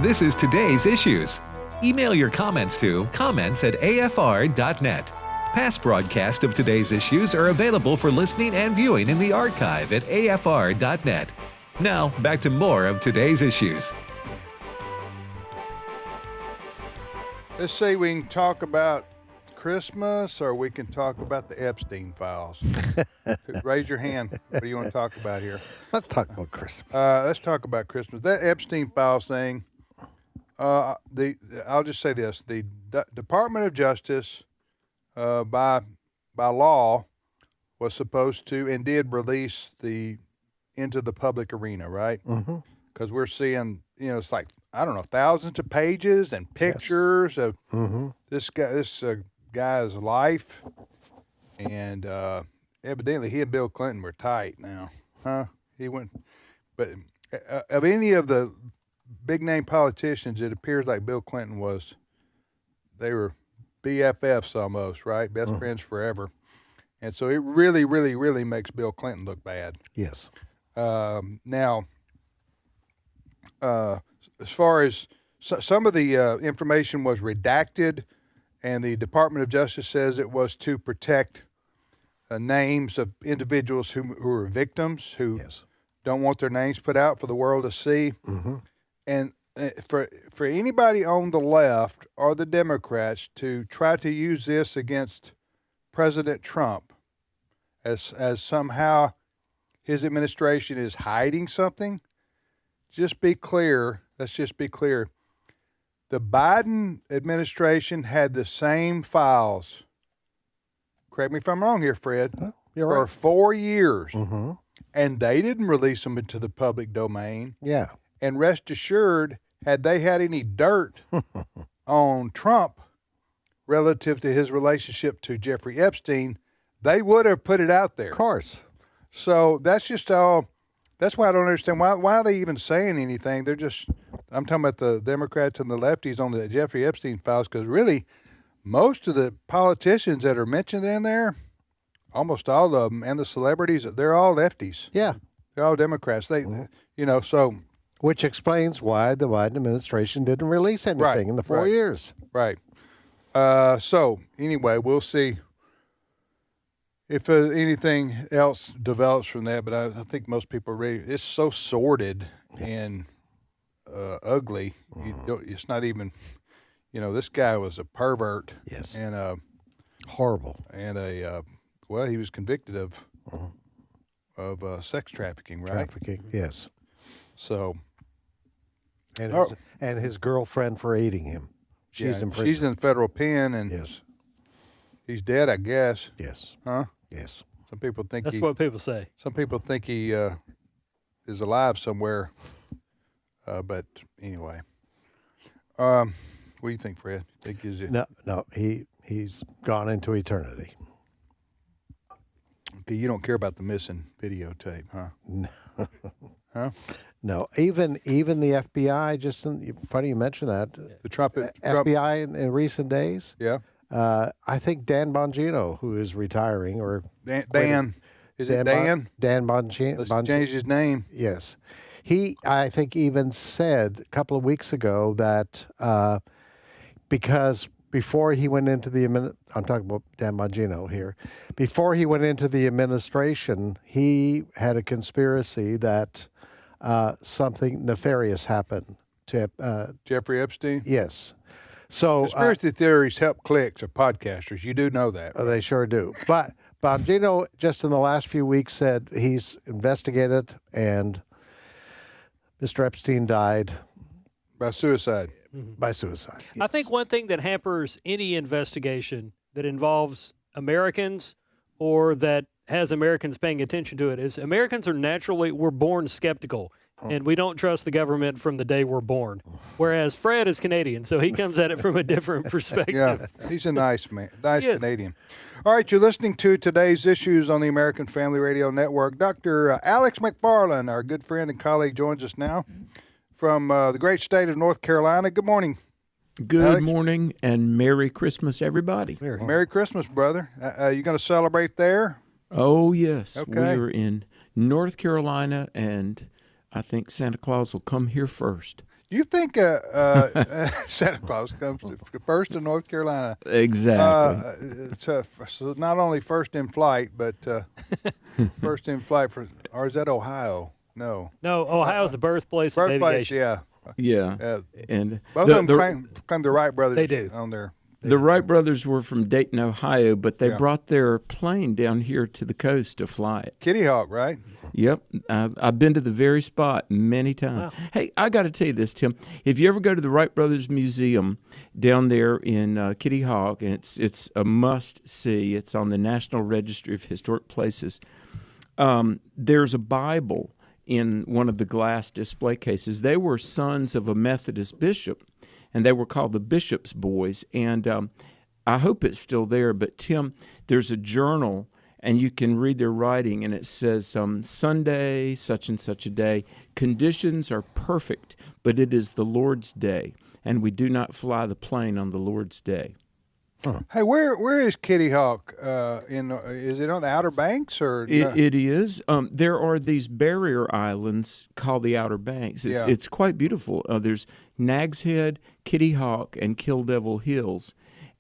This is today's issues. Email your comments to comments@afr.net. Past broadcasts of today's issues are available for listening and viewing in the archive at afr.net. Now, back to more of today's issues. Let's see, we can talk about Christmas or we can talk about the Epstein files. Raise your hand. What do you want to talk about here? Let's talk about Christmas. Let's talk about Christmas. That Epstein files thing, I'll just say this. The Department of Justice, by law, was supposed to and did release into the public arena, right? Because we're seeing, it's like, I don't know, thousands of pages and pictures of this guy's life, and evidently he and Bill Clinton were tight now, huh? But of any of the big name politicians, it appears like Bill Clinton they were BFFs almost, right? Best friends forever. And so it really, really, really makes Bill Clinton look bad. Yes. Now, as far as some of the information was redacted, and the Department of Justice says it was to protect names of individuals who are victims, who don't want their names put out for the world to see. And for anybody on the left or the Democrats to try to use this against President Trump as somehow his administration is hiding something, just be clear. Let's just be clear. The Biden administration had the same files. Correct me if I'm wrong here, Fred. You're for right. 4 years. Mm-hmm. And they didn't release them into the public domain. Yeah. And rest assured, had they had any dirt on Trump relative to his relationship to Jeffrey Epstein, they would have put it out there. Of course. So that's just all. That's why I don't understand why are they even saying anything. They're just. I'm talking about the Democrats and the lefties on the Jeffrey Epstein files, because really, most of the politicians that are mentioned in there, almost all of them, and the celebrities, they're all lefties. Yeah. They're all Democrats. They, so. Which explains why the Biden administration didn't release anything in the 4 years. Right. So anyway, we'll see if anything else develops from that. But I think most people are ready. It's so sordid and ugly. It's not even. This guy was a pervert. Yes. And horrible. And he was convicted of sex trafficking, right? Trafficking. Yes. So. And his girlfriend for aiding him. She's in prison. She's in federal pen, and yes, he's dead, I guess. Yes. Huh? Yes. Some people think that's what people say. Some people think he is alive somewhere. But anyway, what do you think, Fred? Think is it? No, he's gone into eternity. Okay, you don't care about the missing videotape, huh? No. Huh? No, even the FBI. Funny you mention that. The Trump FBI in recent days. Yeah. I think Dan Bongino, who is retiring, or Dan. Is it Dan? Dan Bongino. Let's change his name. Yes, he. I think even said a couple of weeks ago that because before he went into I'm talking about Dan Bongino here. Before he went into the administration, he had a conspiracy that something nefarious happened to Jeffrey Epstein. Yes. So conspiracy theories help clicks of podcasters. You do know that. Right? They sure do. But Bongino just in the last few weeks said he's investigated, and Mr. Epstein died by suicide. By suicide. I think one thing that hampers any investigation that involves Americans or that has Americans paying attention to it is Americans we're born skeptical, and we don't trust the government from the day we're born. Whereas Fred is Canadian, so he comes at it from a different perspective. Yeah, he's a nice man, nice Canadian. All right, you're listening to today's issues on the American Family Radio Network. Dr. Alex McFarland, our good friend and colleague, joins us now from the great state of North Carolina. Good morning. Good Alex. morning, and Merry Christmas, everybody. Merry Christmas, brother. You going to celebrate there? Oh, yes. Okay. We're in North Carolina, and I think Santa Claus will come here first. Do you think Santa Claus comes first in North Carolina? Exactly. So not only first in flight, but first in flight or is that Ohio? No. No, Ohio's the birthplace of aviation. Yeah. Yeah. And both of them claim the Wright brothers. They do. On there. The Wright brothers were from Dayton, Ohio, but they brought their plane down here to the coast to fly it. Kitty Hawk, right? Yep. I've been to the very spot many times. Wow. Hey, I got to tell you this, Tim. If you ever go to the Wright Brothers Museum down there in Kitty Hawk, and it's a must-see. It's on the National Registry of Historic Places. There's a Bible in one of the glass display cases. They were sons of a Methodist bishop, and they were called the Bishop's Boys. And I hope it's still there. But, Tim, there's a journal, and you can read their writing, and it says, Sunday, such and such a day, conditions are perfect, but it is the Lord's day, and we do not fly the plane on the Lord's day. Huh. Hey, where is Kitty Hawk? Is it on the Outer Banks or? It is. There are these barrier islands called the Outer Banks. It's quite beautiful. There's Nag's Head, Kitty Hawk, and Kill Devil Hills,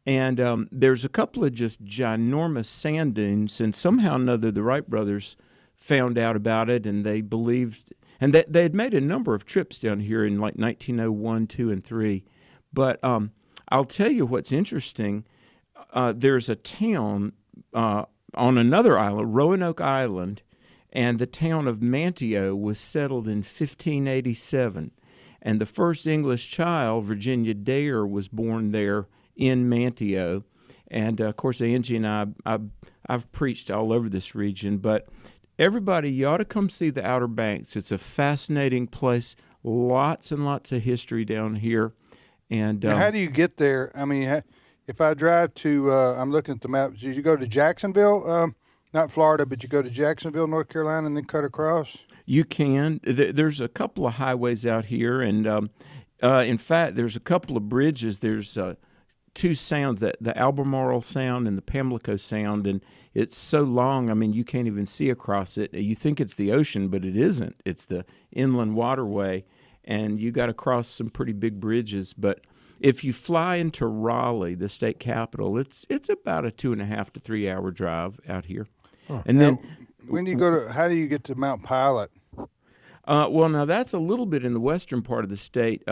and there's a couple of just ginormous sand dunes. And somehow or another, the Wright brothers found out about it, and they believed, and they had made a number of trips down here in like 1901, 2, and 3. But I'll tell you what's interesting. There's a town on another island, Roanoke Island, and the town of Manteo was settled in 1587. And the first English child, Virginia Dare, was born there in Manteo. And, of course, Angie and I've preached all over this region. But everybody, you ought to come see the Outer Banks. It's a fascinating place. Lots and lots of history down here. And now, how do you get there? I mean, if I drive to, I'm looking at the map, did you go to Jacksonville? Not Florida, but you go to Jacksonville, North Carolina, and then cut across? You can. There's a couple of highways out here, and in fact, there's a couple of bridges. There's two sounds, the Albemarle Sound and the Pamlico Sound, and it's so long, I mean, you can't even see across it. You think it's the ocean, but it isn't. It's the inland waterway, and you got to cross some pretty big bridges. But if you fly into Raleigh, the state capital, it's about a 2.5 to 3 hour drive out here. Huh. And now, then, when do you go to? How do you get to Mount Pilot? Well, now that's a little bit in the western part of the state.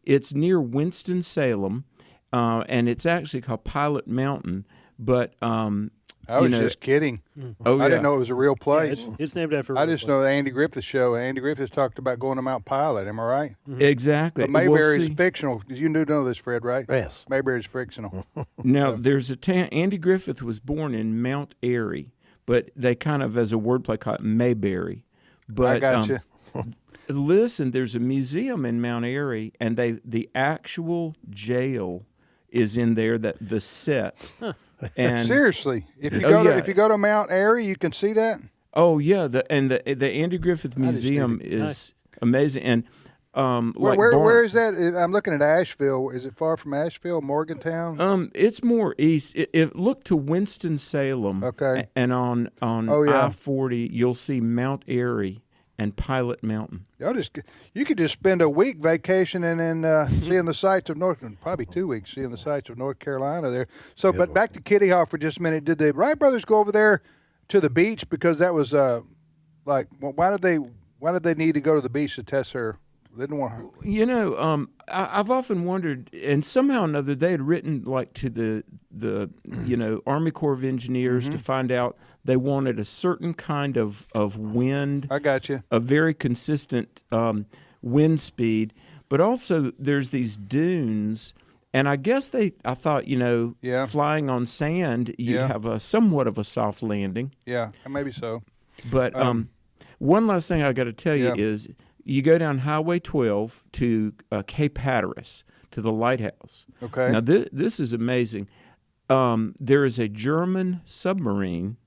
It's near Winston-Salem, and it's actually called Pilot Mountain. But I was just kidding. Oh, yeah. I didn't know it was a real place. Yeah, it's named after. I just know the Andy Griffith show. Andy Griffith talked about going to Mount Pilot. Am I right? Exactly. But Mayberry is fictional. You do know this, Fred, right? Yes. Mayberry is fictional. Now, there's a town. Andy Griffith was born in Mount Airy, but they kind of, as a wordplay, call it Mayberry. But, I got you. Listen, there's a museum in Mount Airy, and the actual jail is in there. That the set. And seriously, if you go to Mount Airy, you can see that. Oh yeah, the Andy Griffith Museum is amazing. And where is that? I'm looking at Asheville. Is it far from Asheville, Morgantown? It's more east. Look to Winston-Salem. Okay. And on I-40, you'll see Mount Airy and Pilot Mountain. You could just spend a week vacation and then seeing the sights of probably 2 weeks seeing the sights of North Carolina there. So, but back to Kitty Hawk for just a minute. Did the Wright brothers go over there to the beach because that was why did they need to go to the beach to test her? They didn't want her. You know, I've often wondered, and somehow or another they had written like to the Army Corps of Engineers to find out they wanted a certain kind of wind. I got you. A very consistent wind speed, but also there's these dunes, and I guess I thought flying on sand you'd have a somewhat of a soft landing. Yeah, maybe so. But one last thing I got to tell you is. You go down Highway 12 to Cape Hatteras, to the lighthouse. Okay. Now, this is amazing. There is a German submarine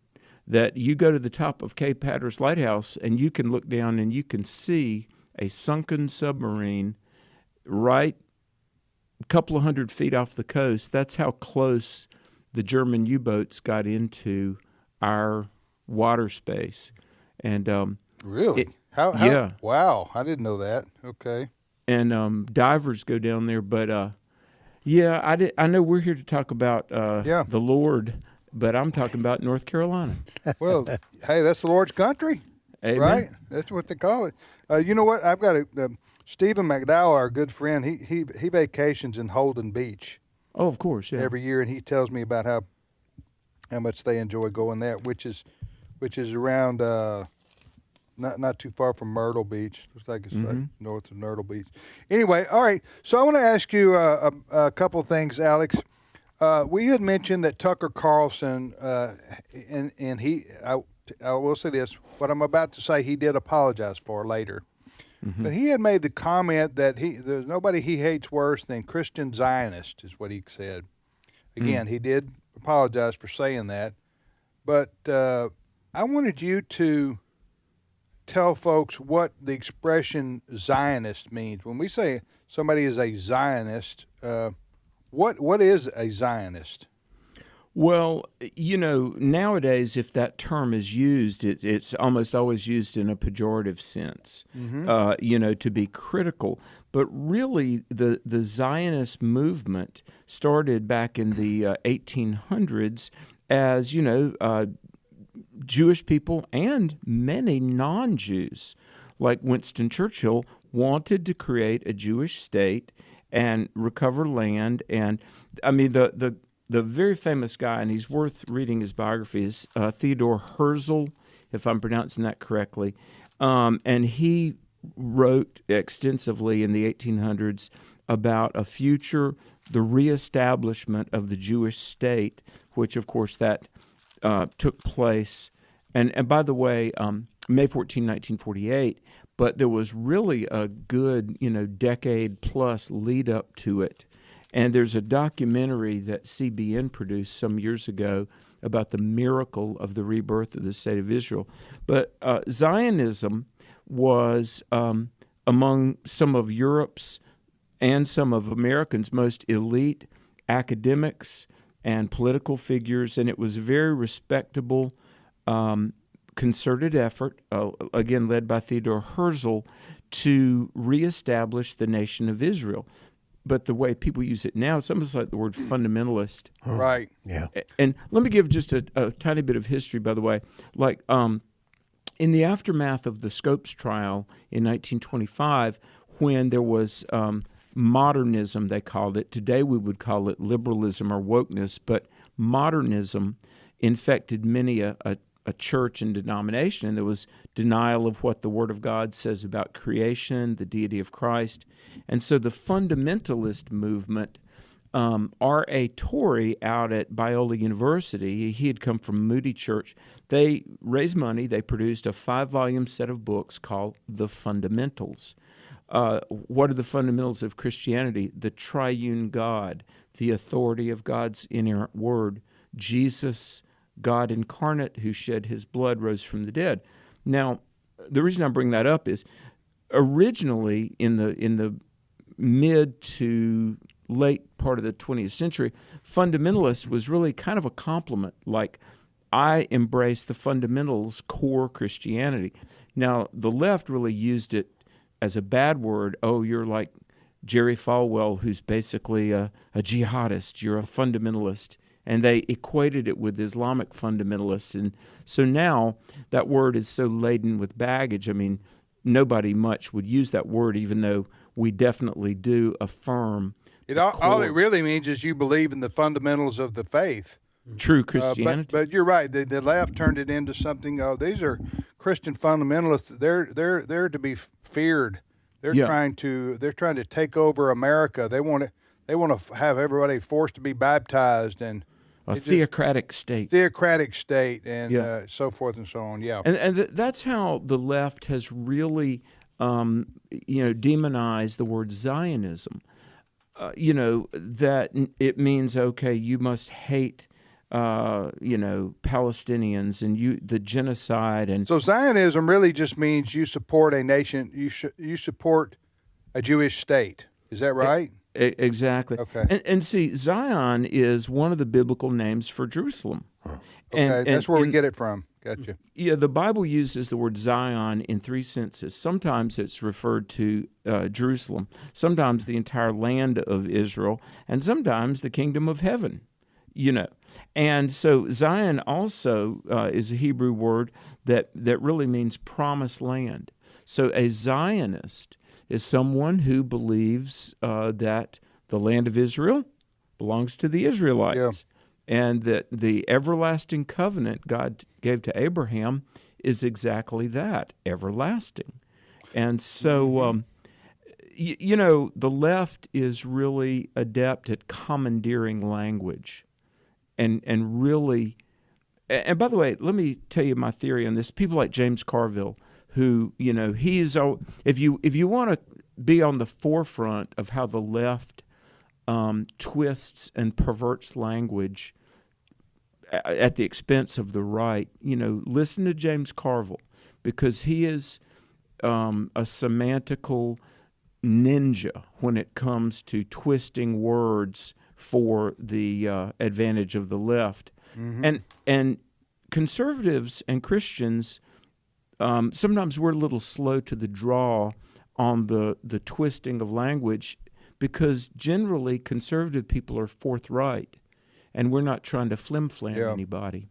that you go to the top of Cape Hatteras Lighthouse, and you can look down and you can see a sunken submarine right a couple of 100 feet off the coast. That's how close the German U-boats got into our water space. And really? How? Yeah. Wow, I didn't know that. Okay. And divers go down there, but I know we're here to talk about the Lord, but I'm talking about North Carolina. Well, hey, that's the Lord's country, Amen. Right? That's what they call it. You know what? I've got Stephen McDowell, our good friend. He vacations in Holden Beach. Oh, of course, yeah. Every year, and he tells me about how much they enjoy going there, which is around. Not too far from Myrtle Beach. Looks like it's like north of Myrtle Beach. Anyway, all right. So I want to ask you a couple of things, Alex. We had mentioned that Tucker Carlson, and I will say this, what I'm about to say he did apologize for later. But he had made the comment that there's nobody he hates worse than Christian Zionists, is what he said. Again, he did apologize for saying that. But I wanted you to tell folks what the expression Zionist means. When we say somebody is a Zionist, what is a Zionist? Well, nowadays, if that term is used, it's almost always used in a pejorative sense, to be critical. But really, the Zionist movement started back in the 1800s as, Jewish people and many non-Jews, like Winston Churchill, wanted to create a Jewish state and recover land. And I mean, the very famous guy, and he's worth reading his biography, is Theodore Herzl, if I'm pronouncing that correctly. And he wrote extensively in the 1800s about a future, the reestablishment of the Jewish state, which, of course, that took place. And by the way, May 14, 1948, but there was really a good, decade plus lead up to it. And there's a documentary that CBN produced some years ago about the miracle of the rebirth of the state of Israel. But Zionism was among some of Europe's and some of Americans' most elite academics and political figures, and it was a very respectable, concerted effort, again led by Theodore Herzl, to reestablish the nation of Israel. But the way people use it now, it's almost like the word fundamentalist. Right. Yeah. And let me give just a tiny bit of history, by the way. Like in the aftermath of the Scopes trial in 1925, when there was modernism, they called it. Today we would call it liberalism or wokeness, but modernism infected many a church and denomination, and there was denial of what the Word of God says about creation, the deity of Christ. And so the fundamentalist movement, R.A. Torrey out at Biola University, he had come from Moody Church, they raised money, they produced a 5-volume set of books called The Fundamentals. What are the fundamentals of Christianity? The triune God, the authority of God's inerrant word, Jesus, God incarnate, who shed his blood, rose from the dead. Now, the reason I bring that up is originally in the mid to late part of the 20th century, fundamentalist was really kind of a compliment, like I embrace the fundamentals, core Christianity. Now, the left really used it as a bad word. Oh, you're like Jerry Falwell, who's basically a jihadist. You're a fundamentalist. And they equated it with Islamic fundamentalists. And so now that word is so laden with baggage. I mean, nobody much would use that word, even though we definitely do affirm. All it really means is you believe in the fundamentals of the faith. True Christianity. But you're right. The left turned it into something. Oh, these are Christian fundamentalists. They're to be feared. They're trying to take over America. They want to have everybody forced to be baptized and a theocratic state. Theocratic state and so forth and so on. Yeah. And that's how the left has really demonized the word Zionism. That it means, okay, you must hate Palestinians and the genocide. And so Zionism really just means you support a nation, you support a Jewish state. Is that right? Exactly. Okay. And see, Zion is one of the biblical names for Jerusalem. Okay, that's where we get it from. Gotcha. Yeah, the Bible uses the word Zion in 3 senses. Sometimes it's referred to Jerusalem, sometimes the entire land of Israel, and sometimes the kingdom of heaven, And so Zion also is a Hebrew word that really means promised land. So a Zionist is someone who believes that the land of Israel belongs to the Israelites. Yeah. And that the everlasting covenant God gave to Abraham is exactly that, everlasting. And so, the left is really adept at commandeering language and really, and by the way, let me tell you my theory on this. People like James Carville, who, he's, if you want to be on the forefront of how the left twists and perverts language at the expense of the right, listen to James Carville, because he is a semantical ninja when it comes to twisting words for the advantage of the left. Mm-hmm. And conservatives and Christians, sometimes we're a little slow to the draw on the twisting of language, because generally conservative people are forthright, and we're not trying to flim-flam anybody.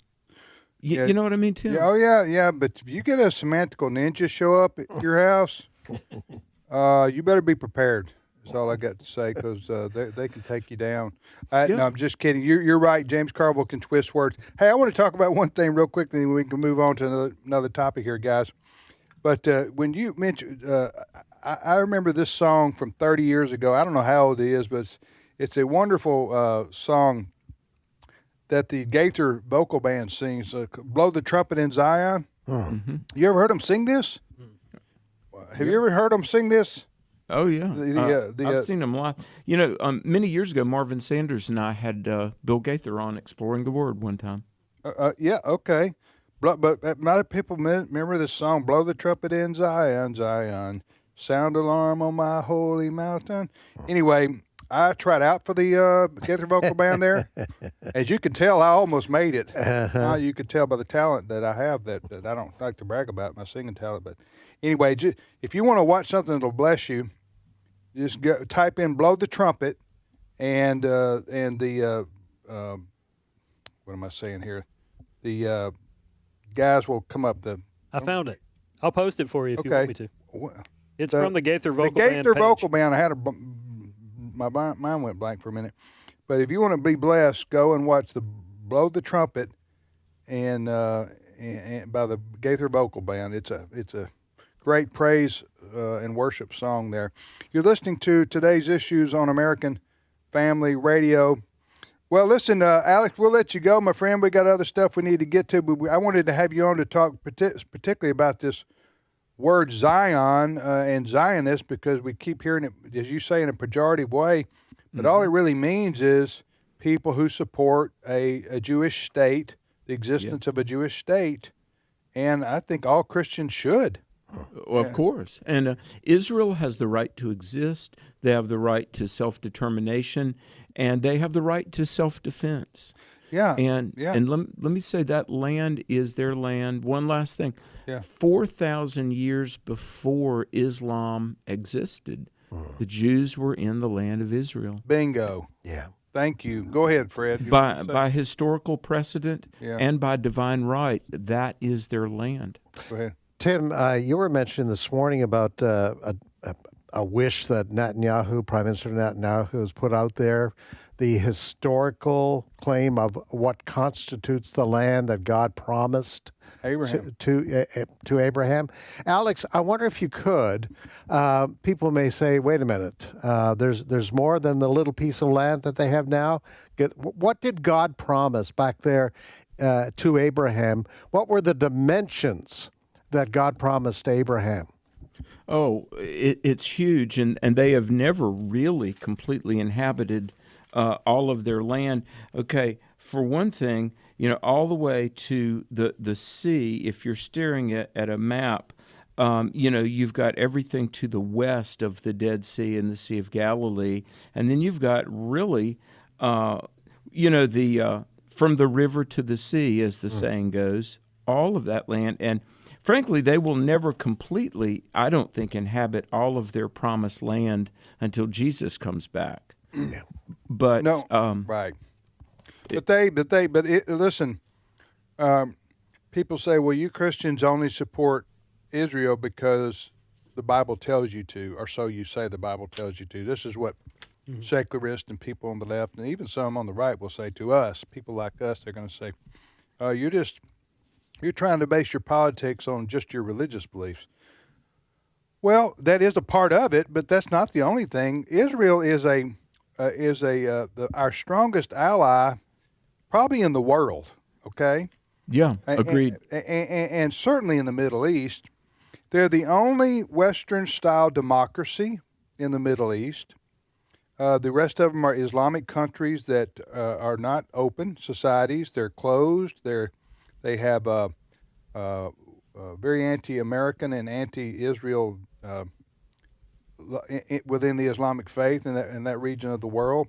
You know what I mean, Tim? Yeah. But if you get a semantical ninja show up at your house, you better be prepared. That's all I got to say, because they can take you down. No, I'm just kidding. You're right. James Carville can twist words. Hey, I want to talk about one thing real quickly, and we can move on to another topic here, guys. But when you mentioned, I remember this song from 30 years ago. I don't know how old it is, but it's a wonderful song that the Gaither vocal band sings, Blow the Trumpet in Zion. Mm-hmm. You ever heard them sing this? Have you ever heard them sing this? Oh, yeah. I've seen them live. Many years ago, Marvin Sanders and I had Bill Gaither on Exploring the Word one time. Yeah, okay. But a lot of people remember this song, Blow the Trumpet in Zion, Zion, sound alarm on my holy mountain. Anyway, I tried out for the Gaither vocal band there. As you can tell, I almost made it. You could tell by the talent that I have that I don't like to brag about, my singing talent. But anyway, if you want to watch something that'll bless you, just type in "Blow the Trumpet" and the what am I saying here? The guys will come up. I found it. I'll post it for you if you want me to. It's from the Gaither vocal band. The Gaither page. vocal band. I had my mind went blank for a minute, but if you want to be blessed, go and watch the "Blow the Trumpet" and by the Gaither vocal band. It's a great praise and worship song there. You're listening to today's issues on American Family Radio. Well, listen, Alex, we'll let you go, my friend. We got other stuff we need to get to, but I wanted to have you on to talk particularly about this word Zion and Zionist, because we keep hearing it, as you say, in a pejorative way. But all it really means is people who support a Jewish state, the existence of a Jewish state. And I think all Christians should. Well, of course. And Israel has the right to exist. They have the right to self-determination, and they have the right to self-defense. And let me say that land is their land. One last thing. 4,000 years before Islam existed, the Jews were in the land of Israel. Bingo. Yeah. Thank you. Go ahead, Fred. By historical precedent and by divine right, that is their land. Go ahead. Tim, you were mentioning this morning about a wish that Prime Minister Netanyahu has put out there, the historical claim of what constitutes the land that God promised Abraham. to Abraham. Alex, I wonder if you could. People may say, "Wait a minute, there's more than the little piece of land that they have now." What did God promise back there to Abraham? What were the dimensions that God promised Abraham? Oh, it's huge, and they have never really completely inhabited all of their land. Okay, for one thing, all the way to the sea, if you're staring at a map, you've got everything to the west of the Dead Sea and the Sea of Galilee, and then you've got really, from the river to the sea, as the saying goes, all of that land. And frankly, they will never completely, I don't think, inhabit all of their promised land until Jesus comes back. Yeah. But no, right. Listen. People say, "Well, you Christians only support Israel because the Bible tells you to, or so you say the Bible tells you to." This is what secularists and people on the left, and even some on the right, will say to us. People like us, they're going to say, "You're trying to base your politics on just your religious beliefs." Well, that is a part of it, but that's not the only thing. Israel is our strongest ally, probably in the world. Okay. Yeah, agreed. And certainly in the Middle East, they're the only Western-style democracy in the Middle East. The rest of them are Islamic countries that are not open societies. They're closed. They have very anti-American and anti-Israel within the Islamic faith in that region of the world,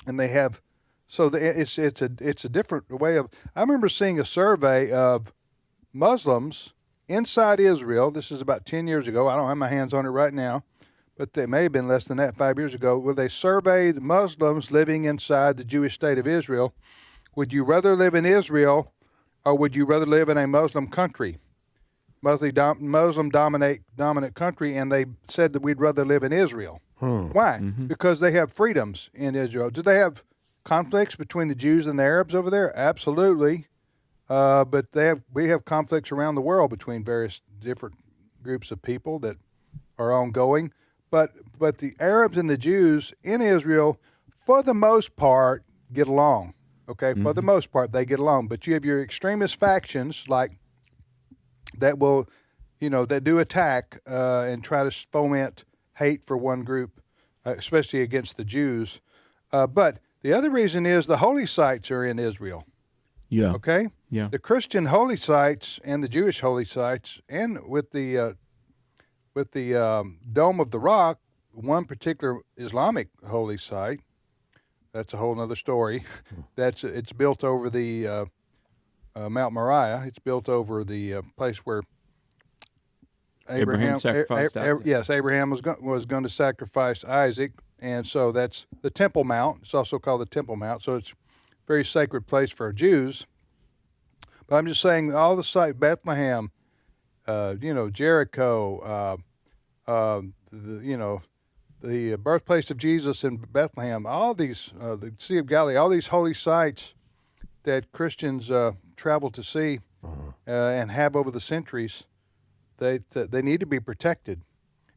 and they have. So it's a different way of. I remember seeing a survey of Muslims inside Israel. This is about 10 years ago. I don't have my hands on it right now, but they may have been less than that 5 years ago, where they surveyed Muslims living inside the Jewish state of Israel. Would you rather live in Israel, or would you rather live in a Muslim country, Muslim dominant country? And they said that we'd rather live in Israel. Why? Because they have freedoms in Israel. Do they have conflicts between the Jews and the Arabs over there? Absolutely. But we have conflicts around the world between various different groups of people that are ongoing. But the Arabs and the Jews in Israel, for the most part, get along. Okay, for the most part, they get along. But you have your extremist factions like that will, that do attack and try to foment hate for one group, especially against the Jews. But the other reason is the holy sites are in Israel. Yeah. Okay. Yeah. The Christian holy sites and the Jewish holy sites, and with the Dome of the Rock, one particular Islamic holy site. That's a whole other story. It's built over the Mount Moriah. It's built over the place where Abraham sacrificed Isaac. Yes, Abraham was going to sacrifice Isaac, and so that's the Temple Mount. It's also called the Temple Mount. So it's a very sacred place for Jews. But I'm just saying, all the site, Bethlehem, Jericho, the birthplace of Jesus in Bethlehem, all these, the Sea of Galilee, all these holy sites that Christians travel to see and have over the centuries, they need to be protected.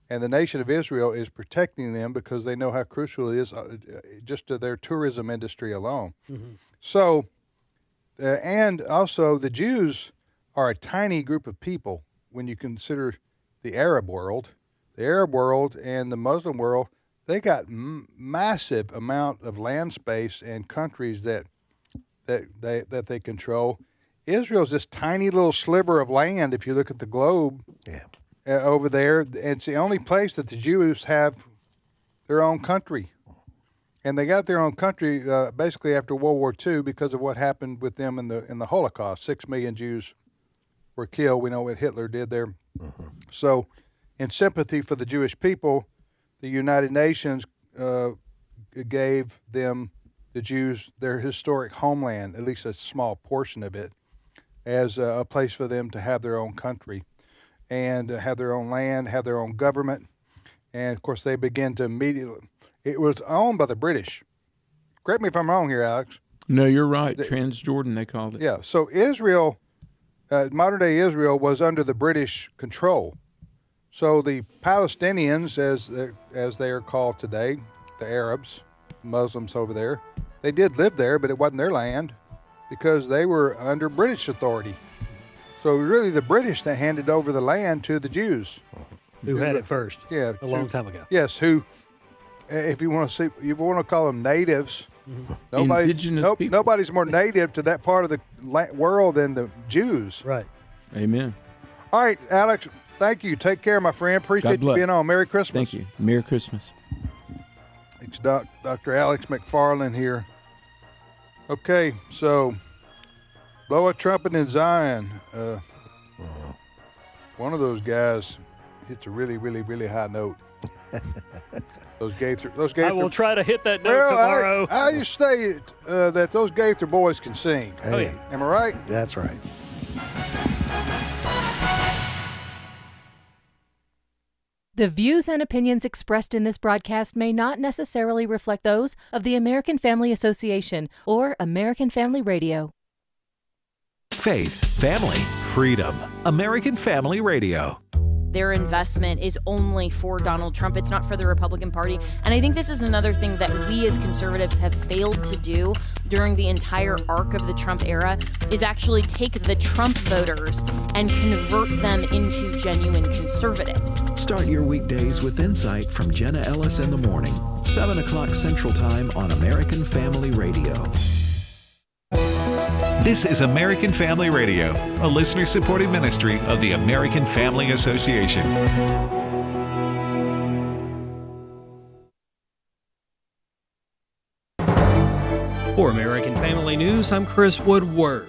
And the nation of Israel is protecting them because they know how crucial it is just to their tourism industry alone. So, and also the Jews are a tiny group of people when you consider the Arab world. The Arab world and the Muslim world, they got massive amount of land space and countries that they control. Israel's this tiny little sliver of land. If you look at the globe, over there, it's the only place that the Jews have their own country, and they got their own country basically after World War II because of what happened with them in the Holocaust. 6 million Jews were killed. We know what Hitler did there. So, in sympathy for the Jewish people, the United Nations gave them, the Jews, their historic homeland, at least a small portion of it, as a place for them to have their own country and have their own land, have their own government. And, of course, they began to immediately, it was owned by the British. Correct me if I'm wrong here, Alex. No, you're right. Transjordan, they called it. Yeah, so Israel, modern-day Israel, was under the British control. So the Palestinians, as they are called today, the Arabs, Muslims over there, they did live there, but it wasn't their land because they were under British authority. So really the British that handed over the land to the Jews. Who had it first? Yeah. A long time ago. Yes, who, if you want to call them natives, indigenous people. Nobody's more native to that part of the world than the Jews. Right. Amen. All right, Alex, thank you. Take care, my friend. Appreciate you being on. Merry Christmas. Thank you. Merry Christmas. It's Dr. Alex McFarland here. Okay, so blow a trumpet in Zion. One of those guys hits a really, really, really high note. Those Gaither. I will try to hit that note tomorrow. I just say that those Gaither boys can sing. Hey. Oh, yeah. Am I right? That's right. The views and opinions expressed in this broadcast may not necessarily reflect those of the American Family Association or American Family Radio. Faith, family, freedom. American Family Radio. Their investment is only for Donald Trump. It's not for the Republican Party. And I think this is another thing that we as conservatives have failed to do during the entire arc of the Trump era is actually take the Trump voters and convert them into genuine conservatives. Start your weekdays with insight from Jenna Ellis in the morning, 7 o'clock Central Time on American Family Radio. This is American Family Radio, a listener-supported ministry of the American Family Association. For American Family News, I'm Chris Woodward.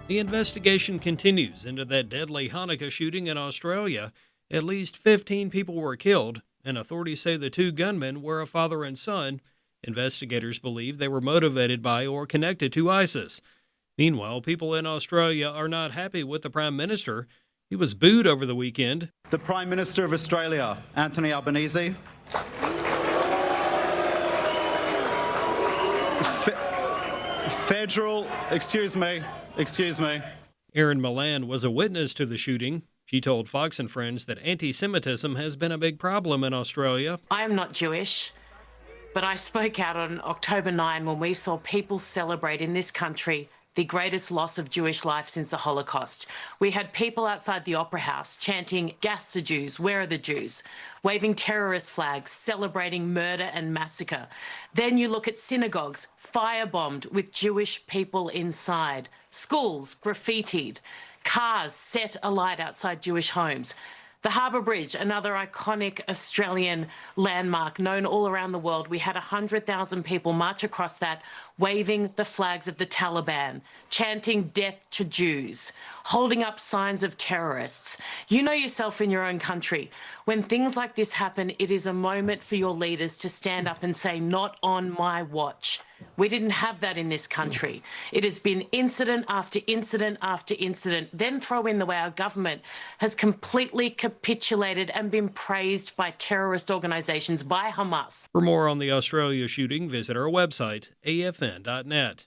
The investigation continues into that deadly Hanukkah shooting in Australia. At least 15 people were killed, and authorities say the two gunmen were a father and son. Investigators believe they were motivated by or connected to ISIS. Meanwhile, people in Australia are not happy with the Prime Minister. He was booed over the weekend. The Prime Minister of Australia, Anthony Albanese. Excuse me. Aaron Milan was a witness to the shooting. She told Fox and Friends that anti-Semitism has been a big problem in Australia. I am not Jewish, but I spoke out on October 9 when we saw people celebrate in this country the greatest loss of Jewish life since the Holocaust. We had people outside the Opera House chanting, "Gas the Jews, where are the Jews?" waving terrorist flags, celebrating murder and massacre. Then you look at synagogues, firebombed with Jewish people inside, schools graffitied, cars set alight outside Jewish homes. The Harbour Bridge, another iconic Australian landmark known all around the world. We had 100,000 people march across that, waving the flags of the Taliban, chanting death to Jews, holding up signs of terrorists. You know yourself in your own country. When things like this happen, it is a moment for your leaders to stand up and say, "Not on my watch." We didn't have that in this country. It has been incident after incident after incident. Then throw in the way our government has completely capitulated and been praised by terrorist organizations, by Hamas. For more on the Australia shooting, visit our website, afn.net.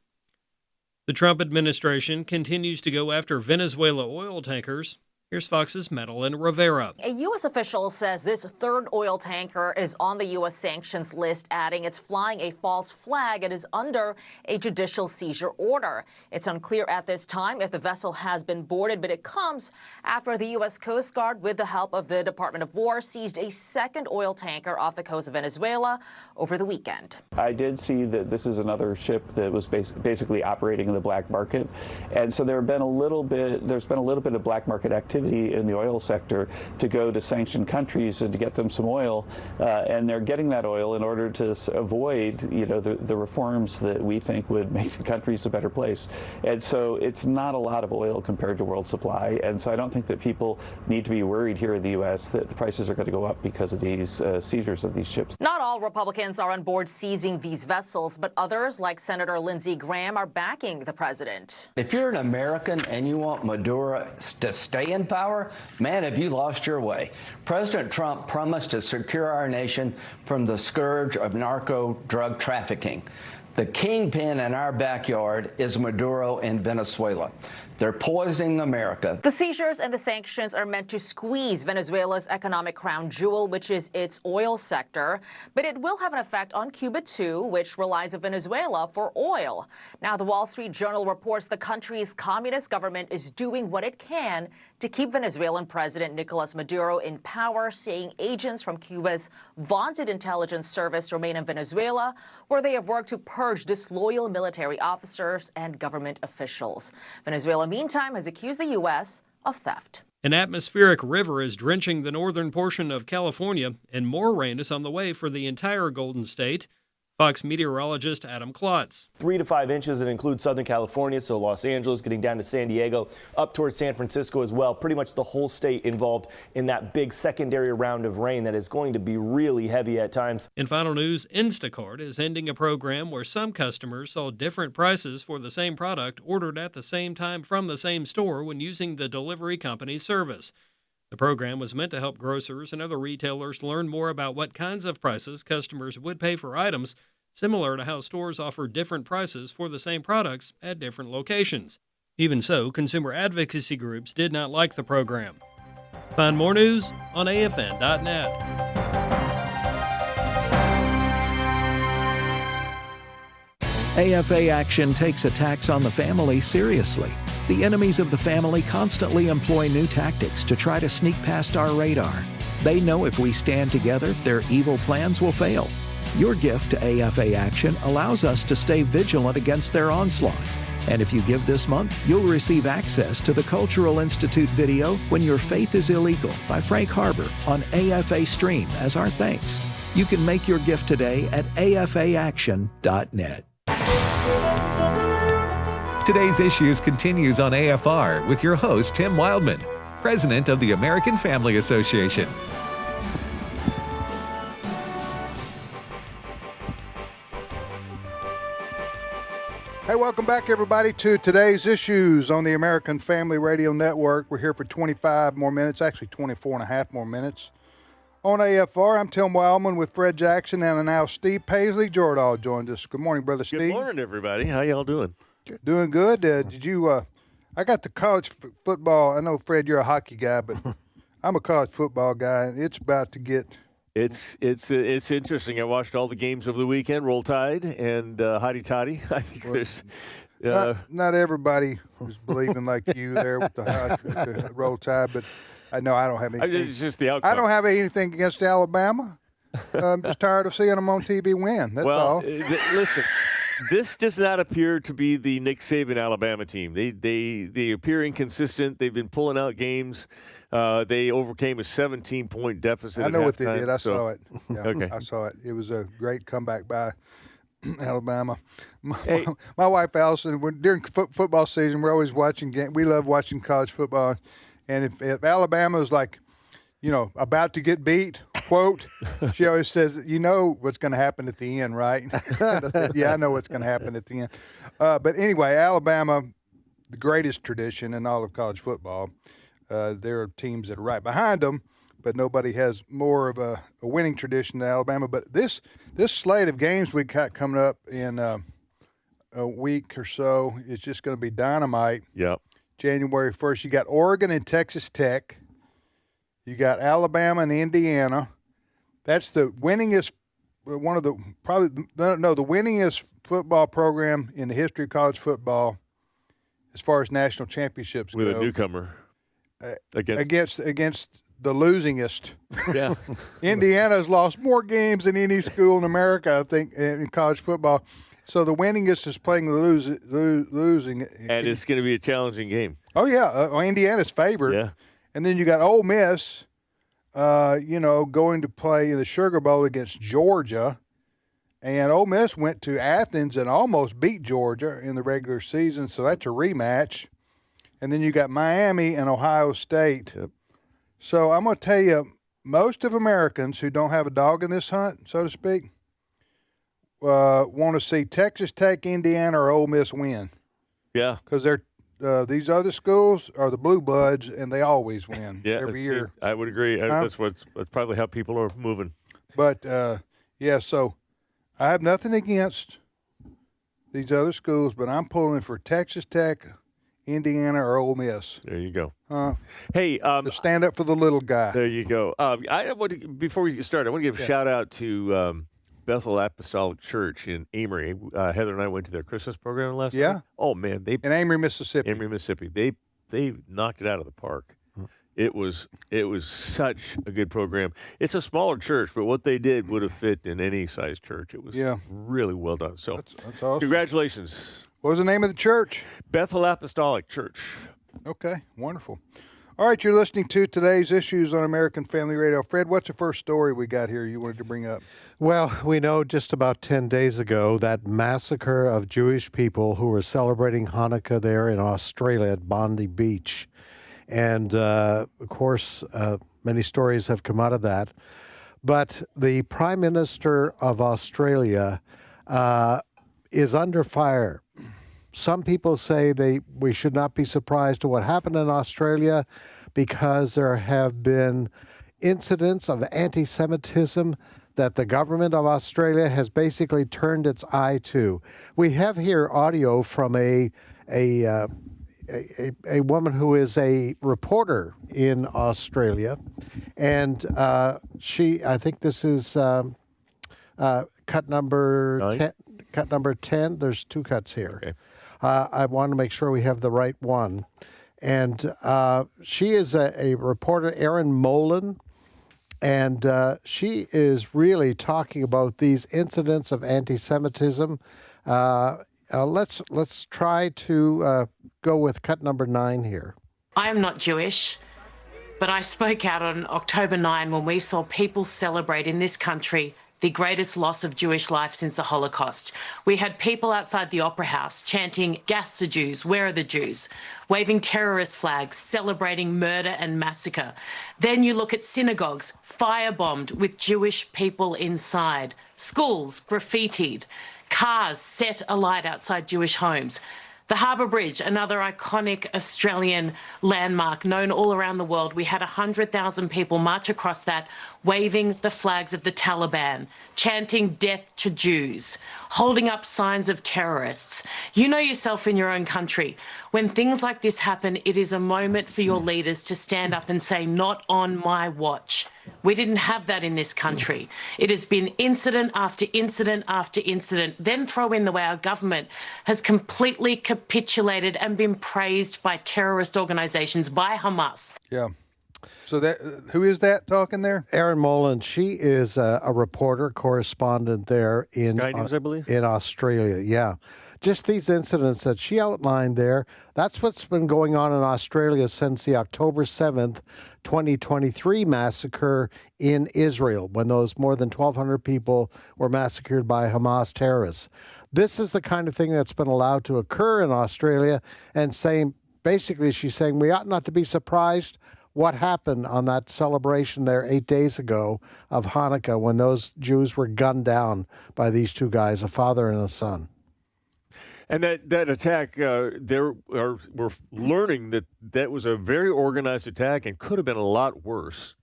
The Trump administration continues to go after Venezuela oil tankers. Here's Fox's Madeline Rivera. A U.S. official says this third oil tanker is on the U.S. sanctions list, adding it's flying a false flag and is under a judicial seizure order. It's unclear at this time if the vessel has been boarded, but it comes after the U.S. Coast Guard, with the help of the Department of War, seized a second oil tanker off the coast of Venezuela over the weekend. I did see that this is another ship that was basically operating in the black market, and so there's been a little bit of black market activity in the oil sector to go to sanctioned countries and to get them some oil, and they're getting that oil in order to avoid, the reforms that we think would make the countries a better place. And so it's not a lot of oil compared to world supply, and so I don't think that people need to be worried here in the U.S. that the prices are going to go up because of these seizures of these ships. Not all Republicans are on board seizing these vessels, but others, like Senator Lindsey Graham, are backing the president. If you're an American and you want Maduro to stay in power, man, have you lost your way. President Trump promised to secure our nation from the scourge of narco drug trafficking. The kingpin in our backyard is Maduro in Venezuela. They're poisoning America. The seizures and the sanctions are meant to squeeze Venezuela's economic crown jewel, which is its oil sector. But it will have an effect on Cuba, too, which relies on Venezuela for oil. Now, the Wall Street Journal reports the country's communist government is doing what it can to keep Venezuelan President Nicolas Maduro in power, saying agents from Cuba's vaunted intelligence service remain in Venezuela, where they have worked to purge disloyal military officers and government officials. Venezuela, meantime, has accused the U.S. of theft. An atmospheric river is drenching the northern portion of California, and more rain is on the way for the entire Golden State. Fox meteorologist Adam Klotz. 3 to 5 inches that include Southern California, so Los Angeles, getting down to San Diego, up towards San Francisco as well. Pretty much the whole state involved in that big secondary round of rain that is going to be really heavy at times. In final news, Instacart is ending a program where some customers saw different prices for the same product ordered at the same time from the same store when using the delivery company's service. The program was meant to help grocers and other retailers learn more about what kinds of prices customers would pay for items, similar to how stores offer different prices for the same products at different locations. Even so, consumer advocacy groups did not like the program. Find more news on afn.net. AFA Action takes attacks on the family seriously. The enemies of the family constantly employ new tactics to try to sneak past our radar. They know if we stand together, their evil plans will fail. Your gift to AFA Action allows us to stay vigilant against their onslaught. And if you give this month, you'll receive access to the Cultural Institute video When Your Faith is Illegal by Frank Harbor on AFA Stream as our thanks. You can make your gift today at afaaction.net. Today's Issues continues on AFR with your host, Tim Wildmon, President of the American Family Association. Hey, welcome back, everybody, to Today's Issues on the American Family Radio Network. We're here for 25 more minutes, actually 24 and a half more minutes. On AFR, I'm Tim Wildmon with Fred Jackson, and now Steve Paisley Jordahl joined us. Good morning, Brother Steve. Good morning, everybody. How y'all doing? Doing good. Did you? I got the college football. I know, Fred, you're a hockey guy, but I'm a college football guy, and it's about to get. It's interesting. I watched all the games over the weekend. Roll Tide and Hotty Toddy. I think there's. Not everybody was believing like you there with the Roll Tide, but I know I don't have anything. It's just the outcome. I don't have anything against Alabama. I'm just tired of seeing them on TV win. That's all. Listen, this does not appear to be the Nick Saban Alabama team. They appear inconsistent. They've been pulling out games. They overcame a 17-point deficit. I know what they halftime, did. I saw it. Yeah, okay. I saw it. It was a great comeback by Alabama. My wife Allison, during football season, we're always watching games. We love watching college football, and if Alabama is like, about to get beat, quote, she always says, you know what's going to happen at the end, right? Yeah, I know what's going to happen at the end. But anyway, Alabama, the greatest tradition in all of college football. There are teams that are right behind them, but nobody has more of a winning tradition than Alabama. But this slate of games we got coming up in a week or so is just going to be dynamite. Yep. January 1st, you got Oregon and Texas Tech. You got Alabama and Indiana. That's the winningest, the winningest football program in the history of college football as far as national championships with go. A newcomer. Against the losingest. Yeah. Indiana's lost more games than any school in America, I think, in college football. So the winningest is playing the losing. And it's going to be a challenging game. Oh, yeah. Indiana's favored. Yeah. And then you got Ole Miss, going to play in the Sugar Bowl against Georgia. And Ole Miss went to Athens and almost beat Georgia in the regular season, so that's a rematch. And then you got Miami and Ohio State. Yep. So I'm going to tell you, most of Americans who don't have a dog in this hunt, so to speak, want to see Texas Tech, Indiana, or Ole Miss win. Yeah. Because they're these other schools are the blue bloods, and they always win every year. I would agree. That's probably how people are moving. But, so I have nothing against these other schools, but I'm pulling for Texas Tech, Indiana, or Ole Miss. There you go. Hey, to stand up for the little guy. There you go. Before we get started, I want to give a shout out to Bethel Apostolic Church in Amory. Heather and I went to their Christmas program last night. Oh man, in Amory, Mississippi. They knocked it out of the park. It was such a good program. It's a smaller church, but what they did would have fit in any size church. It was really well done. So that's awesome. Congratulations. What was the name of the church? Bethel Apostolic Church. Okay, wonderful. All right, you're listening to today's Issues on American Family Radio. Fred, what's the first story we got here you wanted to bring up? Well, we know just about 10 days ago that massacre of Jewish people who were celebrating Hanukkah there in Australia at Bondi Beach. And, of course, many stories have come out of that. But the Prime Minister of Australia is under fire. Some people say we should not be surprised at what happened in Australia because there have been incidents of anti-Semitism that the government of Australia has basically turned its eye to. We have here audio from a woman who is a reporter in Australia, and I think this is cut number 10. Cut number 10. There's two cuts here. Okay. I want to make sure we have the right one. And she is a reporter, Erin Molan, and she is really talking about these incidents of anti-Semitism. Let's try to go with cut number 9 here. I am not Jewish, but I spoke out on October 9 when we saw people celebrate in this country the greatest loss of Jewish life since the Holocaust. We had people outside the Opera House chanting, "Gas the Jews, where are the Jews?" waving terrorist flags, celebrating murder and massacre. Then you look at synagogues firebombed with Jewish people inside, schools graffitied, cars set alight outside Jewish homes. The Harbour Bridge, another iconic Australian landmark known all around the world. We had 100,000 people march across that, waving the flags of the Taliban, chanting death to Jews, holding up signs of terrorists. You know yourself in your own country. When things like this happen, it is a moment for your leaders to stand up and say, not on my watch. We didn't have that in this country. It has been incident after incident after incident. Then throw in the way our government has completely capitulated and been praised by terrorist organizations, by Hamas. Yeah. So who is that talking there? Erin Molan. She is a reporter, correspondent there in Sky News, I believe, in Australia. Yeah. Just these incidents that she outlined there, that's what's been going on in Australia since the October 7th, 2023 massacre in Israel, when those more than 1,200 people were massacred by Hamas terrorists. This is the kind of thing that's been allowed to occur in Australia, and basically she's saying we ought not to be surprised what happened on that celebration there 8 days ago of Hanukkah when those Jews were gunned down by these two guys, a father and a son. And that attack, we're learning that was a very organized attack and could have been a lot worse.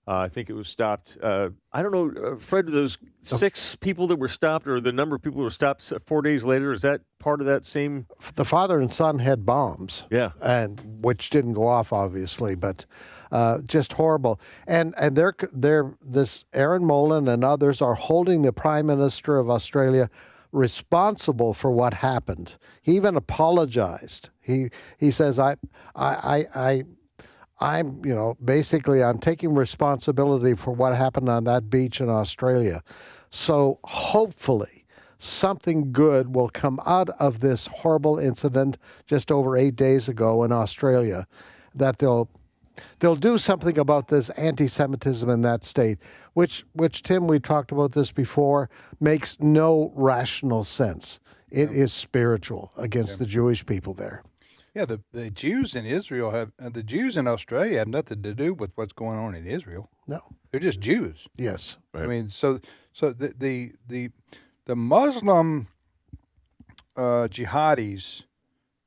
I think it was stopped. I don't know, Fred, those 6 people that were stopped, or the number of people who were stopped 4 days later, is that part of that same? The father and son had bombs. Yeah. And which didn't go off, obviously, but just horrible. And this Erin Molan and others are holding the Prime Minister of Australia responsible for what happened. He even apologized. He says, I'm basically I'm taking responsibility for what happened on that beach in Australia. So hopefully something good will come out of this horrible incident just over 8 days ago in Australia, that they'll do something about this anti-Semitism in that state, which Tim, we talked about this before, makes no rational sense. It is spiritual against the Jewish people there. Yeah, the Jews in Israel the Jews in Australia have nothing to do with what's going on in Israel. No, they're just Jews. Yes, right. I mean, so the Muslim jihadis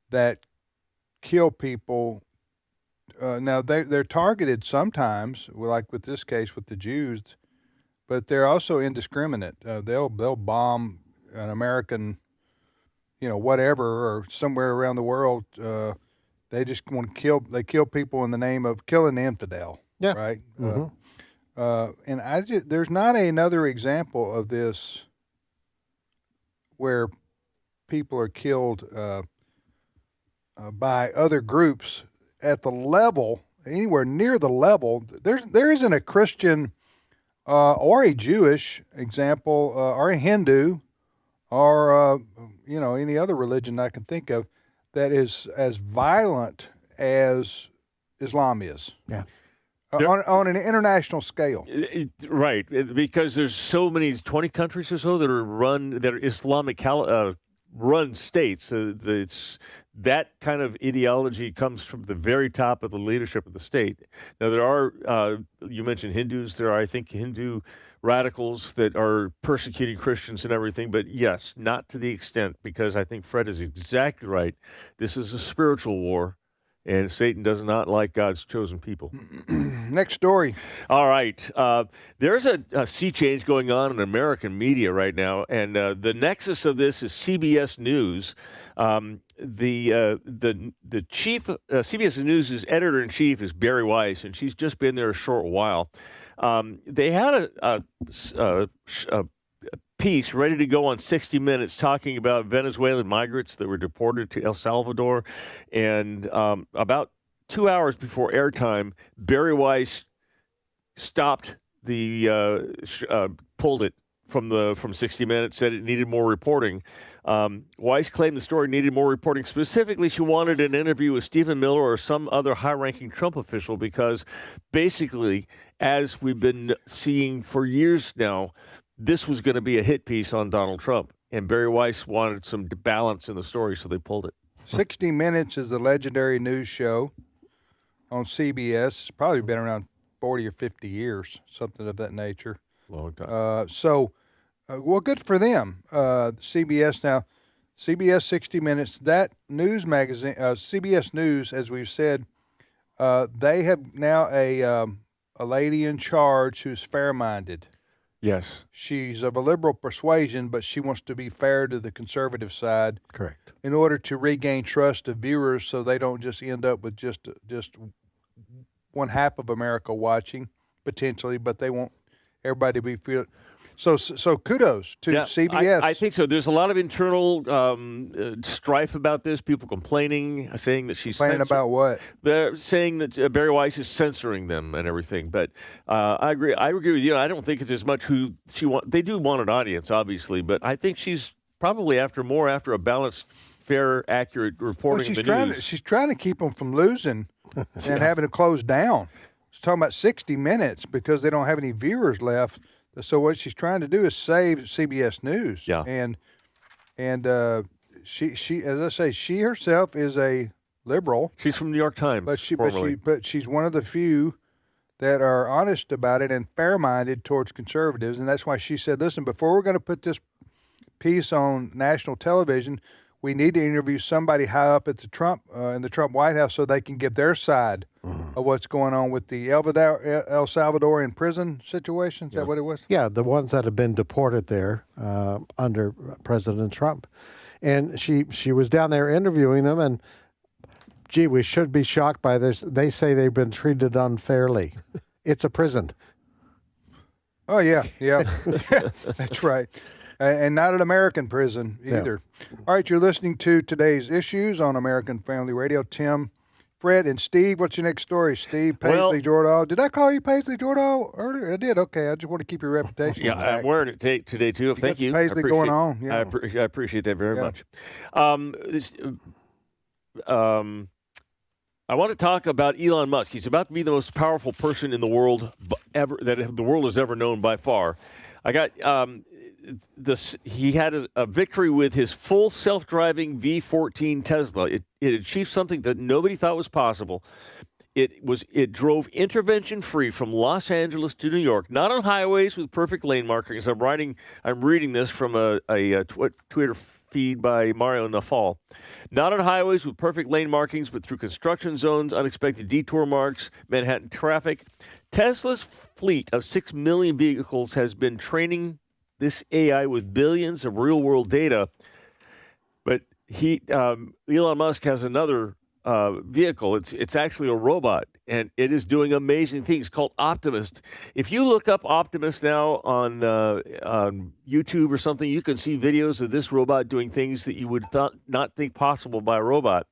that kill people. Now they're targeted sometimes, like with this case with the Jews, but they're also indiscriminate. They'll bomb an American, whatever, or somewhere around the world. They just want to kill. They kill people in the name of killing the infidel. Yeah. Right. Mm-hmm. And there's not another example of this where people are killed by other groups at the level, anywhere near the level. There isn't a Christian or a Jewish example or a Hindu or any other religion I can think of that is as violent as Islam is. Yeah. On an international scale. Right, because there's so many, 20 countries or so that are Islamic run states. That kind of ideology comes from the very top of the leadership of the state. Now, there are, you mentioned Hindus, there are, I think, Hindu radicals that are persecuting Christians and everything, but yes, not to the extent, because I think Fred is exactly right. This is a spiritual war, and Satan does not like God's chosen people. Next story. All right. There's a sea change going on in American media right now, and the nexus of this is CBS News. The chief, CBS News' editor-in-chief is Barry Weiss, and she's just been there a short while. They had a piece ready to go on 60 Minutes talking about Venezuelan migrants that were deported to El Salvador. And about 2 hours before airtime, Barry Weiss stopped pulled it from 60 Minutes, said it needed more reporting. Weiss claimed the story needed more reporting. Specifically, she wanted an interview with Stephen Miller or some other high-ranking Trump official because basically, as we've been seeing for years now, this was going to be a hit piece on Donald Trump. And Barry Weiss wanted some balance in the story, so they pulled it. 60 Minutes is the legendary news show on CBS. It's probably been around 40 or 50 years, something of that nature. Long time. Well, good for them. CBS now. CBS 60 Minutes, that news magazine, CBS News, as we've said, they have now a lady in charge who's fair-minded. Yes. She's of a liberal persuasion, but she wants to be fair to the conservative side. Correct. In order to regain trust of viewers so they don't just end up with just one half of America watching, potentially, but they want everybody to be feel. So kudos to CBS. I think so. There's a lot of internal strife about this. People complaining, saying that she's complaining about what? They're saying that Barry Weiss is censoring them and everything. But I agree. I agree with you. I don't think it's as much who she want. They do want an audience, obviously, but I think she's probably after a balanced, fair, accurate reporting of the news. She's trying to keep them from losing and having to close down. She's talking about 60 Minutes because they don't have any viewers left. So what she's trying to do is save CBS News. Yeah. And she as I say, she herself is a liberal. She's from the New York Times. But she's one of the few that are honest about it and fair-minded towards conservatives, and that's why she said, "Listen, before we're going to put this piece on national television, we need to interview somebody high up at the Trump in the Trump White House so they can give their side of what's going on with the El Salvadorian prison situation." Is that what it was? Yeah, the ones that have been deported there under President Trump. And she was down there interviewing them, and, gee, we should be shocked by this. They say they've been treated unfairly. It's a prison. Oh, yeah. That's right. And not an American prison either. Yeah. All right, you're listening to today's issues on American Family Radio. Tim, Fred, and Steve. What's your next story? Steve Paisley Jordahl. Did I call you Paisley Jordahl earlier? I did. Okay, I just want to keep your reputation. Yeah, I'm wearing it today too. Thank you. Paisley going on. Yeah. I appreciate that very much. I want to talk about Elon Musk. He's about to be the most powerful person in the world ever that the world has ever known by far. I got. He had a victory with his full self-driving V14 Tesla. It achieved something that nobody thought was possible. It drove intervention-free from Los Angeles to New York, not on highways with perfect lane markings. I'm reading this from a Twitter feed by Mario Nafal. Not on highways with perfect lane markings, but through construction zones, unexpected detour marks, Manhattan traffic. Tesla's fleet of 6 million vehicles has been training this AI with billions of real-world data, but Elon Musk has another vehicle. It's actually a robot, and it is doing amazing things called Optimus. If you look up Optimus now on YouTube or something, you can see videos of this robot doing things that you would not think possible by a robot.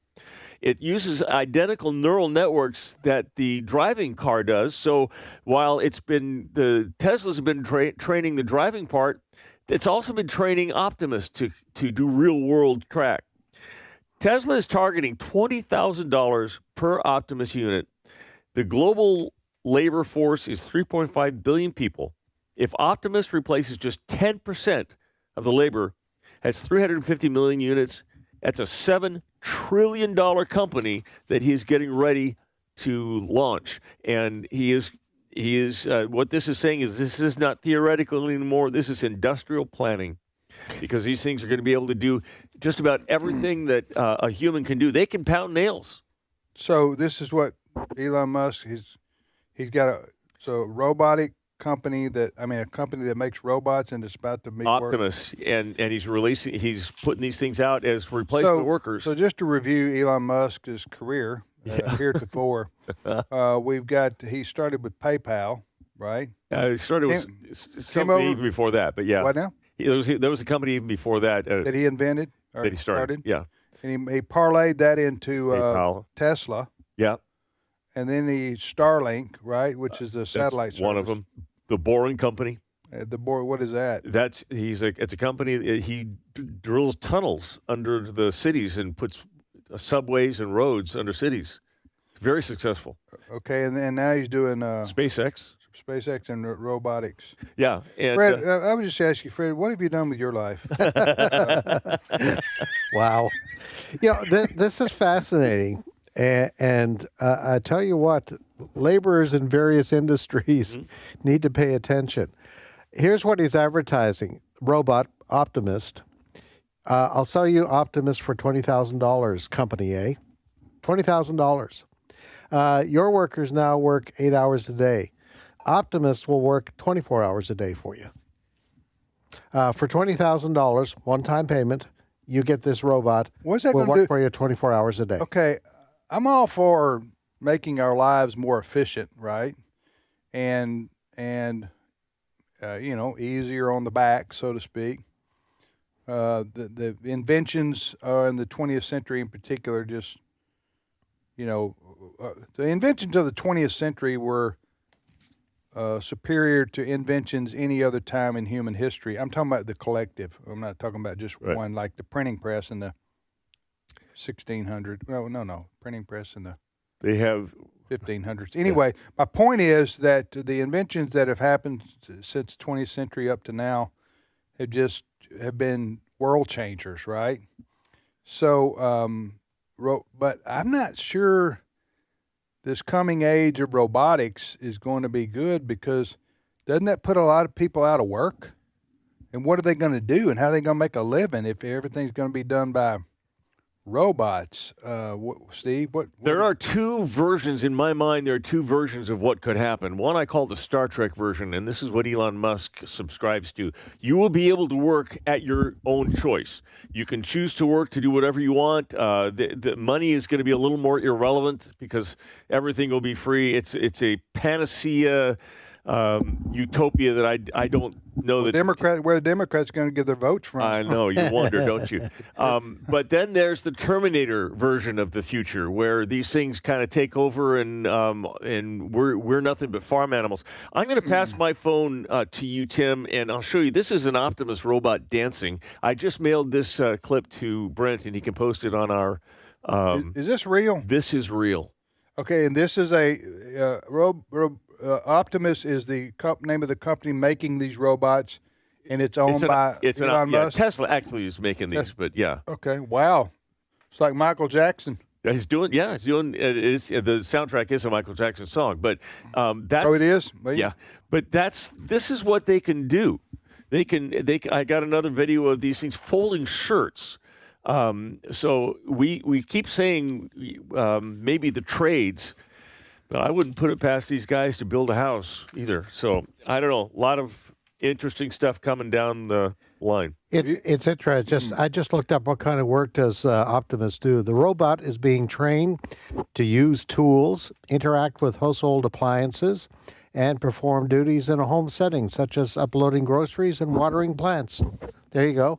It uses identical neural networks that the driving car does. So while the Teslas have been training the driving part, it's also been training Optimus to do real-world track. Tesla is targeting $20,000 per Optimus unit. The global labor force is 3.5 billion people. If Optimus replaces just 10% of the labor, that's 350 million units. That's a $7 trillion company that he is getting ready to launch. And he is what this is saying is this is not theoretical anymore. This is industrial planning, because these things are going to be able to do just about everything that a human can do. They can pound nails. So this is what Elon Musk, he's got a robotic company a company that makes robots, and it's about to meet Optimus, and he's putting these things out as replacement workers. So just to review Elon Musk's career heretofore, he started with PayPal, right? He started with something even before that, but yeah. What now? There was a company even before that that he invented or that he started. Yeah, and he parlayed that into Tesla. Yeah, and then the Starlink, right, which is the satellite service. One of them. The Boring Company. What is that? It's a company. He drills tunnels under the cities and puts subways and roads under cities. Very successful. Okay, and now he's doing SpaceX and robotics. Yeah, and Fred, I would just ask you, Fred, what have you done with your life? Wow, this is fascinating. And I tell you what, laborers in various industries need to pay attention. Here's what he's advertising. Robot Optimist. I'll sell you Optimus for $20,000, Company A. $20,000. Your workers now work 8 hours a day. Optimus will work 24 hours a day for you. For $20,000, one-time payment, you get this robot. What's that will gonna work do? for you 24 hours a day. Okay, I'm all for making our lives more efficient, right? And easier on the back, so to speak. The inventions in the 20th century in particular, just, the inventions of the 20th century were superior to inventions any other time in human history. I'm talking about the collective. I'm not talking about just one, like the printing press in the 1600s. No, printing press in the They have 1500s. Anyway, my point is that the inventions that have happened since the 20th century up to now have been world changers, right? So, but I'm not sure this coming age of robotics is going to be good, because doesn't that put a lot of people out of work? And what are they going to do, and how are they going to make a living if everything's going to be done by robots? Steve, what? There are two versions in my mind. There are two versions of what could happen. One I call the Star Trek version, and this is what Elon Musk subscribes to. You will be able to work at your own choice. You can choose to work to do whatever you want. The money is going to be a little more irrelevant because everything will be free. It's a panacea utopia that I don't know that where the Democrats going to get their votes from. I know, you wonder, don't you? But then there's the Terminator version of the future, where these things kind of take over, and we're nothing but farm animals. I'm going to pass my phone to you, Tim, and I'll show you. This is an Optimus robot dancing. I just mailed this clip to Brent, and he can post it on our. Is this real? This is real. Okay, and this is a Optimus is the name of the company making these robots, and it's owned by Elon Musk. Tesla actually is making these, but yeah. Okay, wow, it's like Michael Jackson. He's doing. The soundtrack is a Michael Jackson song, but that's. Oh, it is. Yeah, but this is what they can do. They can. I got another video of these things folding shirts. So we keep saying maybe the trades. But I wouldn't put it past these guys to build a house either. So I don't know. A lot of interesting stuff coming down the line. It's interesting. I just looked up what kind of work does Optimus do. The robot is being trained to use tools, interact with household appliances, and perform duties in a home setting, such as uploading groceries and watering plants. There you go.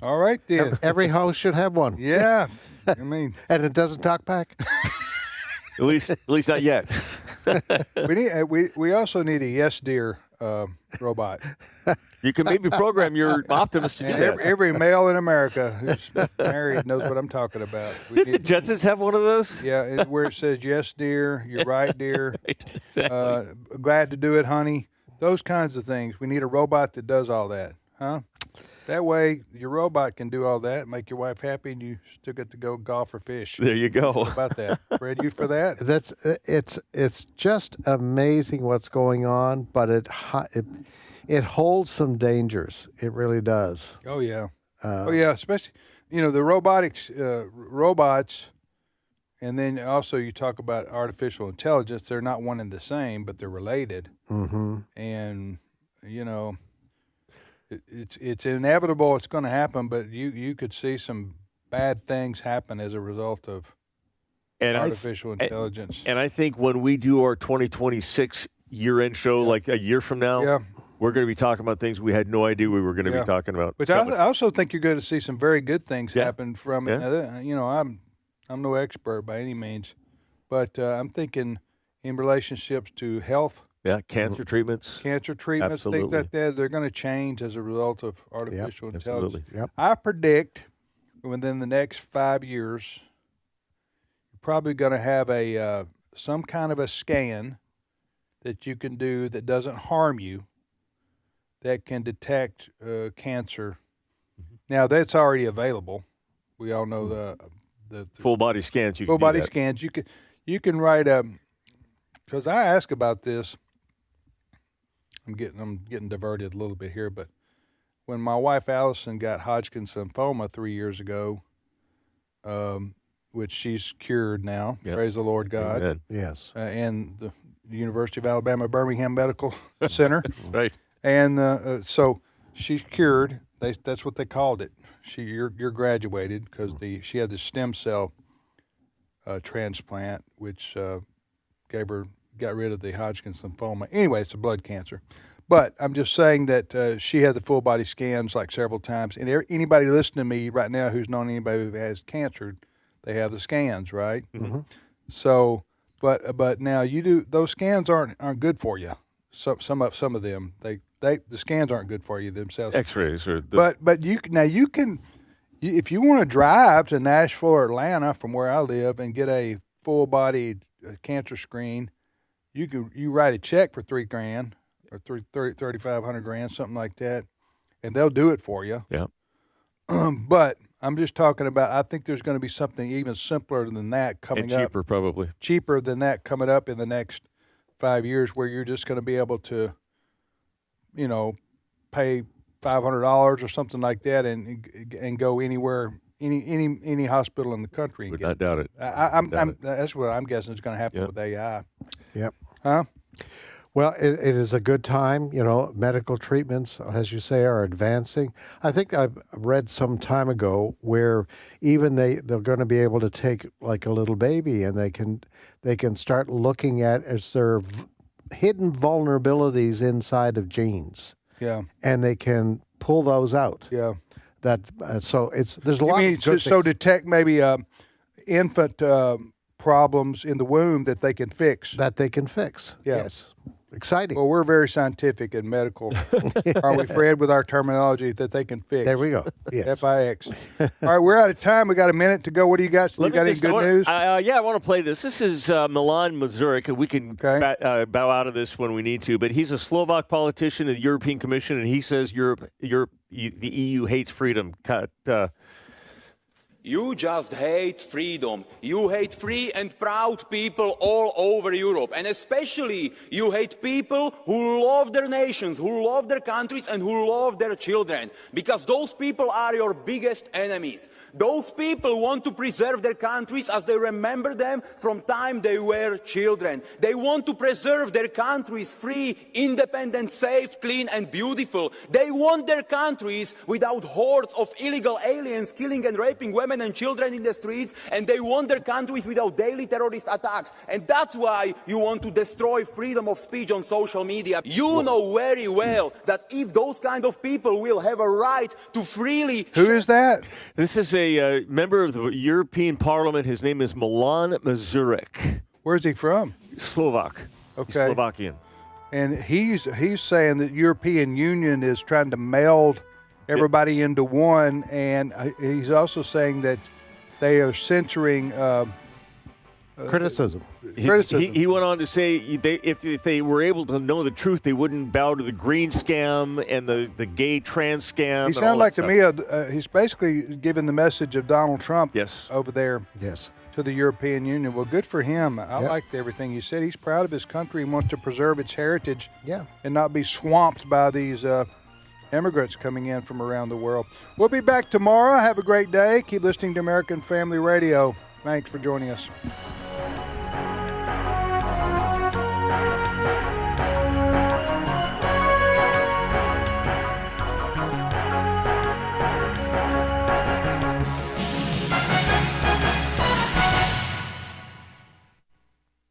All right, then. Every house should have one. Yeah. I mean, and it doesn't talk back. At least not yet. we also need a Yes Dear robot. You can maybe program your Optimus to do that. Every male in America who's married knows what I'm talking about. Didn't the Jetsons have one of those? Yeah, where it says "Yes, dear," "You're right, dear," right, exactly. "Glad to do it, honey." Those kinds of things. We need a robot that does all that, huh? That way, your robot can do all that, make your wife happy, and you still get to go golf or fish. There you go. How about that? Fred, you for that? It's just amazing what's going on, but it holds some dangers. It really does. Oh yeah. Especially the robots, and then also you talk about artificial intelligence. They're not one and the same, but they're related. Mm-hmm. And It's inevitable. It's going to happen, but you could see some bad things happen as a result of artificial intelligence. And I think when we do our 2026 year-end show, like a year from now, we're going to be talking about things we had no idea we were going to be talking about. Which I also think you're going to see some very good things happen from it. I'm no expert by any means, but I'm thinking in relationships to health. Yeah, cancer treatments. Absolutely. Things like that, they're going to change as a result of artificial intelligence. Absolutely. Yep. I predict within the next 5 years, you're probably going to have some kind of a scan that you can do that doesn't harm you, that can detect cancer. Mm-hmm. Now, that's already available. We all know the full body scans. Full body scans. You can write because I asked about this. I'm getting diverted a little bit here, but when my wife Allison got Hodgkin's lymphoma 3 years ago, which she's cured now. Yep. Praise the Lord God. Amen. Yes. And the University of Alabama Birmingham Medical Center. Right. And so she's cured. That's what they called it. You're graduated because she had the stem cell transplant, which got rid of the Hodgkin's lymphoma. Anyway, it's a blood cancer. But I'm just saying that she had the full body scans like several times. And anybody listening to me right now who's known anybody who has cancer, they have the scans, right? Mm-hmm. So, but now those scans aren't good for you. Some of them the scans aren't good for you themselves. X-rays are. But you can, if you want to drive to Nashville or Atlanta from where I live and get a full body cancer screen, you write a check for $3,000 or $3,500, something like that, and they'll do it for you. Yeah. But I'm just talking about, I think there's going to be something even simpler than that coming up. And cheaper, probably. Cheaper than that coming up in the next 5 years, where you're just going to be able to, pay $500 or something like that and go anywhere, any hospital in the country. Would not doubt it. That's what I'm guessing is going to happen with AI. Yep. Huh? Well, it is a good time. Medical treatments, as you say, are advancing. I think I've read some time ago where even they're going to be able to take like a little baby and they can start looking at as their hidden vulnerabilities inside of genes. Yeah. And they can pull those out. Yeah. That so there's a lot. So detect maybe infant problems in the womb that they can fix. Yeah. Yes. Exciting. Well, we're very scientific and medical, aren't we, Fred, with our terminology that they can fix. There we go. Yes. FIX. All right, we're out of time. We got a minute to go. What do you got? You got any good news? Yeah, I want to play this. This is Milan Mazurik. We can bow out of this when we need to, but he's a Slovak politician of the European Commission, and he says the EU hates freedom. You just hate freedom. You hate free and proud people all over Europe. And especially you hate people who love their nations, who love their countries, and who love their children. Because those people are your biggest enemies. Those people want to preserve their countries as they remember them from time they were children. They want to preserve their countries free, independent, safe, clean, and beautiful. They want their countries without hordes of illegal aliens killing and raping women and children in the streets, and they want their countries without daily terrorist attacks. And that's why you want to destroy freedom of speech on social media. You know very well that if those kind of people will have a right to freely... Who is that? This is a member of the European Parliament. His name is Milan Mazurik. Where's he from? Slovak. Okay. He's Slovakian. And he's saying that European Union is trying to meld everybody into one, and he's also saying that they are censoring criticism. He went on to say if they were able to know the truth, they wouldn't bow to the green scam and the gay trans scam. He sounded like to me he's basically giving the message of Donald Trump over there to the European Union. Well, good for him. I liked everything you said. He's proud of his country and wants to preserve its heritage and not be swamped by these immigrants coming in from around the world. We'll be back tomorrow. Have a great day. Keep listening to American Family Radio. Thanks for joining us.